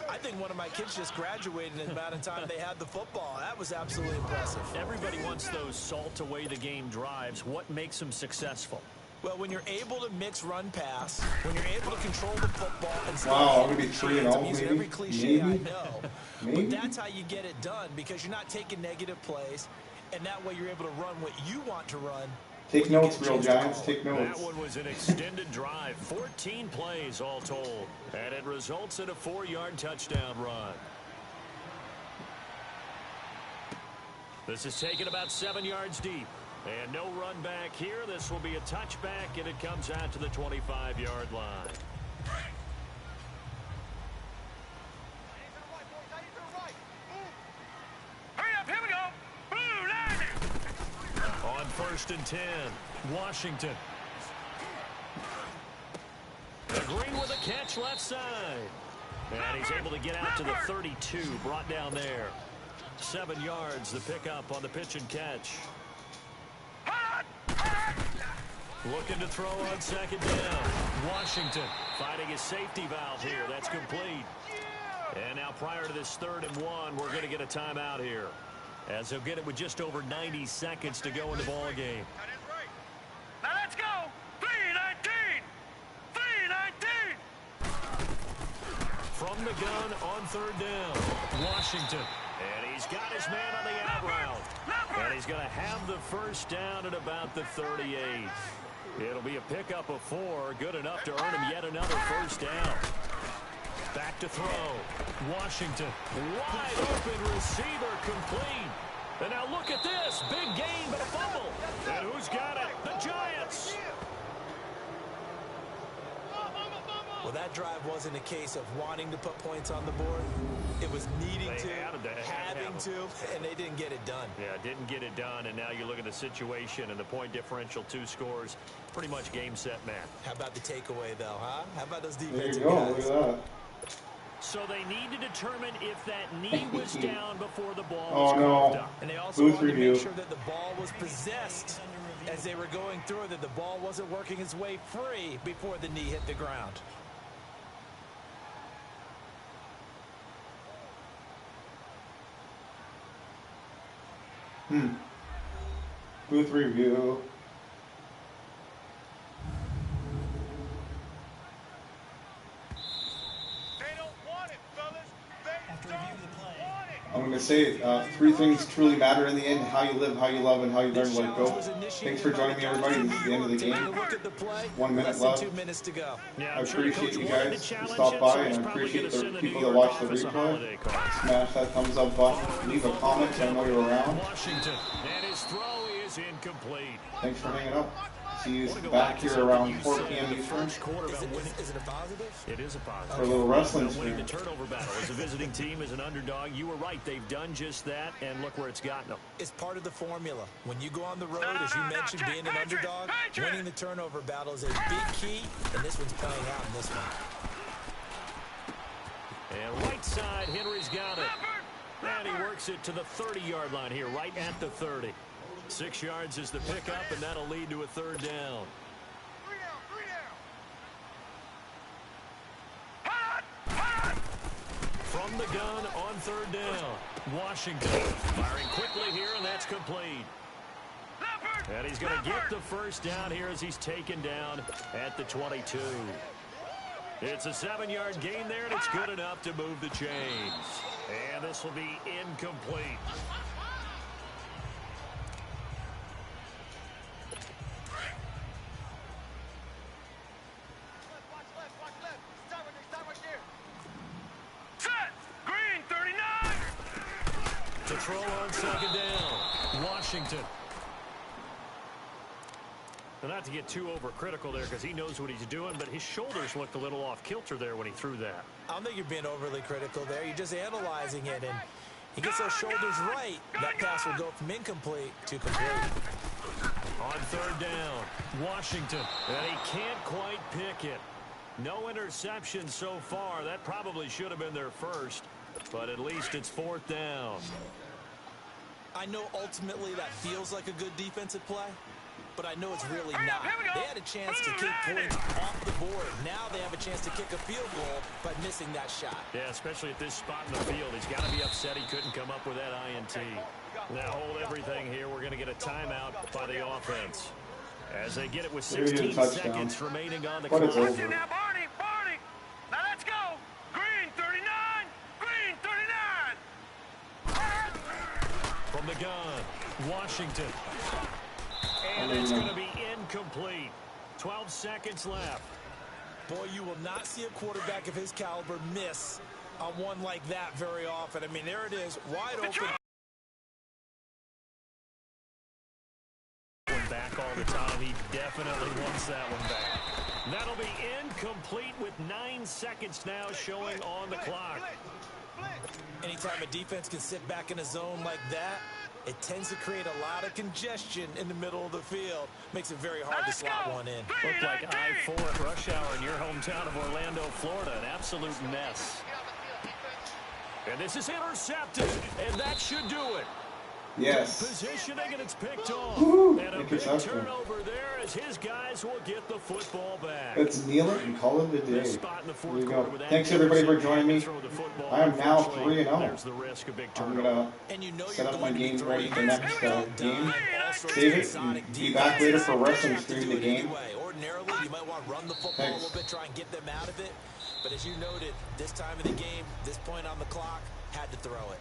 I think one of my kids just graduated in the amount of time they had the football. That was absolutely impressive. Everybody wants those salt away the game drives. What makes them successful? Well, when you're able to mix run pass, when you're able to control the football and wow, I'm gonna be 3-0 I'm using every cliche I know. Maybe. But that's how you get it done because you're not taking negative plays, and that way you're able to run what you want to run. Take notes, real Giants. Take notes. That one was an extended drive, 14 plays all told, and it results in a 4-yard touchdown run. This is taken about 7 yards deep. And no run back here. This will be a touchback, and it comes out to the 25-yard line. Hurry up, here we go. Blue line. On 1st and 10. Washington. Green with a catch left side. And he's able to get out to the 32, brought down there. 7 yards, the pickup on the pitch and catch. Looking to throw on second down. Washington finding his safety valve here. That's complete. And now prior to this 3rd and 1, we're going to get a timeout here, as he'll get it with just over 90 seconds to go in the ball game. Now let's go. 3:19. 3:19. From the gun on 3rd down. Washington. And he's got his man on the out route. And he's going to have the first down at about the 38. It'll be a pickup of 4. Good enough to earn him yet another first down. Back to throw. Washington. Wide open receiver, complete. And now look at this. Big gain, but a fumble. And who's got it? The Giants. Well, that drive wasn't a case of wanting to put points on the board. It was needing to, having to, and they didn't get it done. Yeah, didn't get it done, and now you look at the situation and the point differential, 2 scores, pretty much game, set, match. How about the takeaway, though, huh? How about those There defensive you go. guys? Look at that. So they need to determine if that knee was down before the ball Oh, was coughed no. up. And they also Booth wanted review. to make sure that the ball was possessed as they were going through, that the ball wasn't working its way free before the knee hit the ground. Booth review. They don't want it, fellas. They After don't review of the play. want it. I'm going to say 3 things truly matter in the end: how you live, how you love, and how you learn to let go. Thanks for joining me, everybody. This is the end of the Taking a game. look at the play, 1 minute less than left. 2 minutes to go. Yeah, I I'm sure the appreciate coach you wanted guys to who challenge stopped him, by, so and he's I probably appreciate gonna the send the people New that York watch the office a replay. holiday card. Smash that thumbs up button. Leave a comment so I know you're around. Washington, and his throw is incomplete. Thanks for hanging out. See you back here around 4 p.m. Eastern First quarter Is about winning. it a positive? It is a positive. for a little wrestling About winning the stream. turnover battle. As a visiting team, as an underdog, you were right. They've done just that, and look where it's gotten them. It's part of the formula. When you go on the road, as you mentioned, being an underdog, winning the turnover battle is a big key, and this one's playing out in this one. And right side, Henry's got it. And he works it to the 30-yard line here, right at the 30. 6 yards is the pickup, and that'll lead to a 3rd down. 3 down. From the gun on 3rd down. Washington firing quickly here, and that's complete. And he's going to get the first down here as he's taken down at the 22. It's a 7-yard gain there, and it's good enough to move the chains. And this will be incomplete. Set. Green 39. To throw on 2nd down. Washington. Now, not to get too overcritical there because he knows what he's doing, but his shoulders looked a little off kilter there when he threw that. I don't think you're being overly critical there. You're just analyzing it, and he gets those shoulders right. That pass will go from incomplete to complete. On 3rd down, Washington, and he can't quite pick it. No interception so far. That probably should have been their first, but at least it's 4th down. I know ultimately that feels like a good defensive play, but I know it's really not. They had a chance to kick points off the board. Now they have a chance to kick a field goal by missing that shot. Yeah, especially at this spot in the field. He's got to be upset he couldn't come up with that INT. Now hold everything here. We're going to get a timeout by the offense, as they get it with 16 seconds remaining on the clock. But it's over. Now, Barney. Now let's go. Green 39. Green 39. From the gun, Washington. And it's going to be incomplete. 12 seconds left. Boy, you will not see a quarterback of his caliber miss on one like that very often. I mean, there it is, wide open. Back all the time. He definitely wants that one back. That'll be incomplete with 9 seconds now showing on the clock. Anytime a defense can sit back in a zone like that, It tends to create a lot of congestion in the middle of the field. Makes it very hard to slot one in. Looked like I-4 at rush hour in your hometown of Orlando, Florida. An absolute mess. And this is intercepted, and that should do it. Yes. Positioning, and it's picked off. Woo-hoo. And a big turnover there as his guys will get the football back. Let's kneel it and call it a day. There you go. Thanks everybody for joining me. I am now 3-0. I'm going to set up my game ready for next game. Save it and be back later for wrestling stream the game. Ordinarily, you might want to run the football a little bit, try and get them out of it. But as you noted, this time of the game, this point on the clock, had to throw it.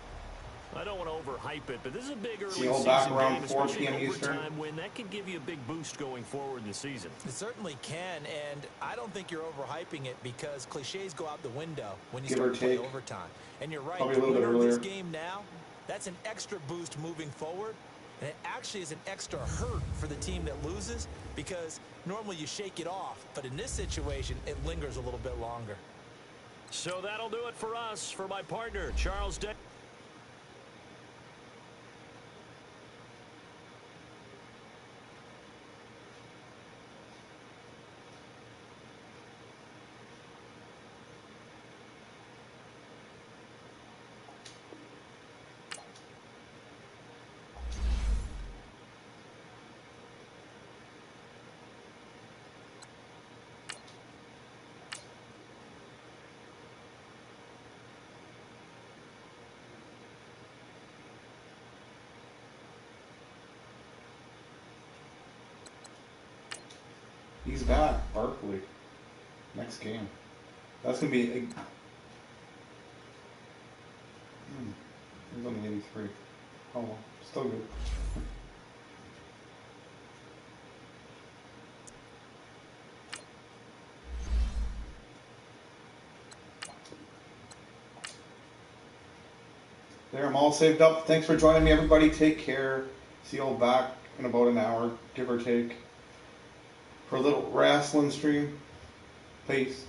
I don't want to overhype it, but this is a big early season back around game, 4 p.m. Eastern. Win. That could give you a big boost going forward in the season. It certainly can, and I don't think you're overhyping it because cliches go out the window when you start to play overtime. And you're right, probably a little bit earlier. This game now, that's an extra boost moving forward, and it actually is an extra hurt for the team that loses because normally you shake it off, but in this situation, it lingers a little bit longer. So that'll do it for us. For my partner, Charles Day. He's back, Barkley. Next game. That's going to be... He's only 83. Oh well, still good. There, I'm all saved up. Thanks for joining me, everybody. Take care. See you all back in about an hour, give or take, for a little wrestling stream. Peace.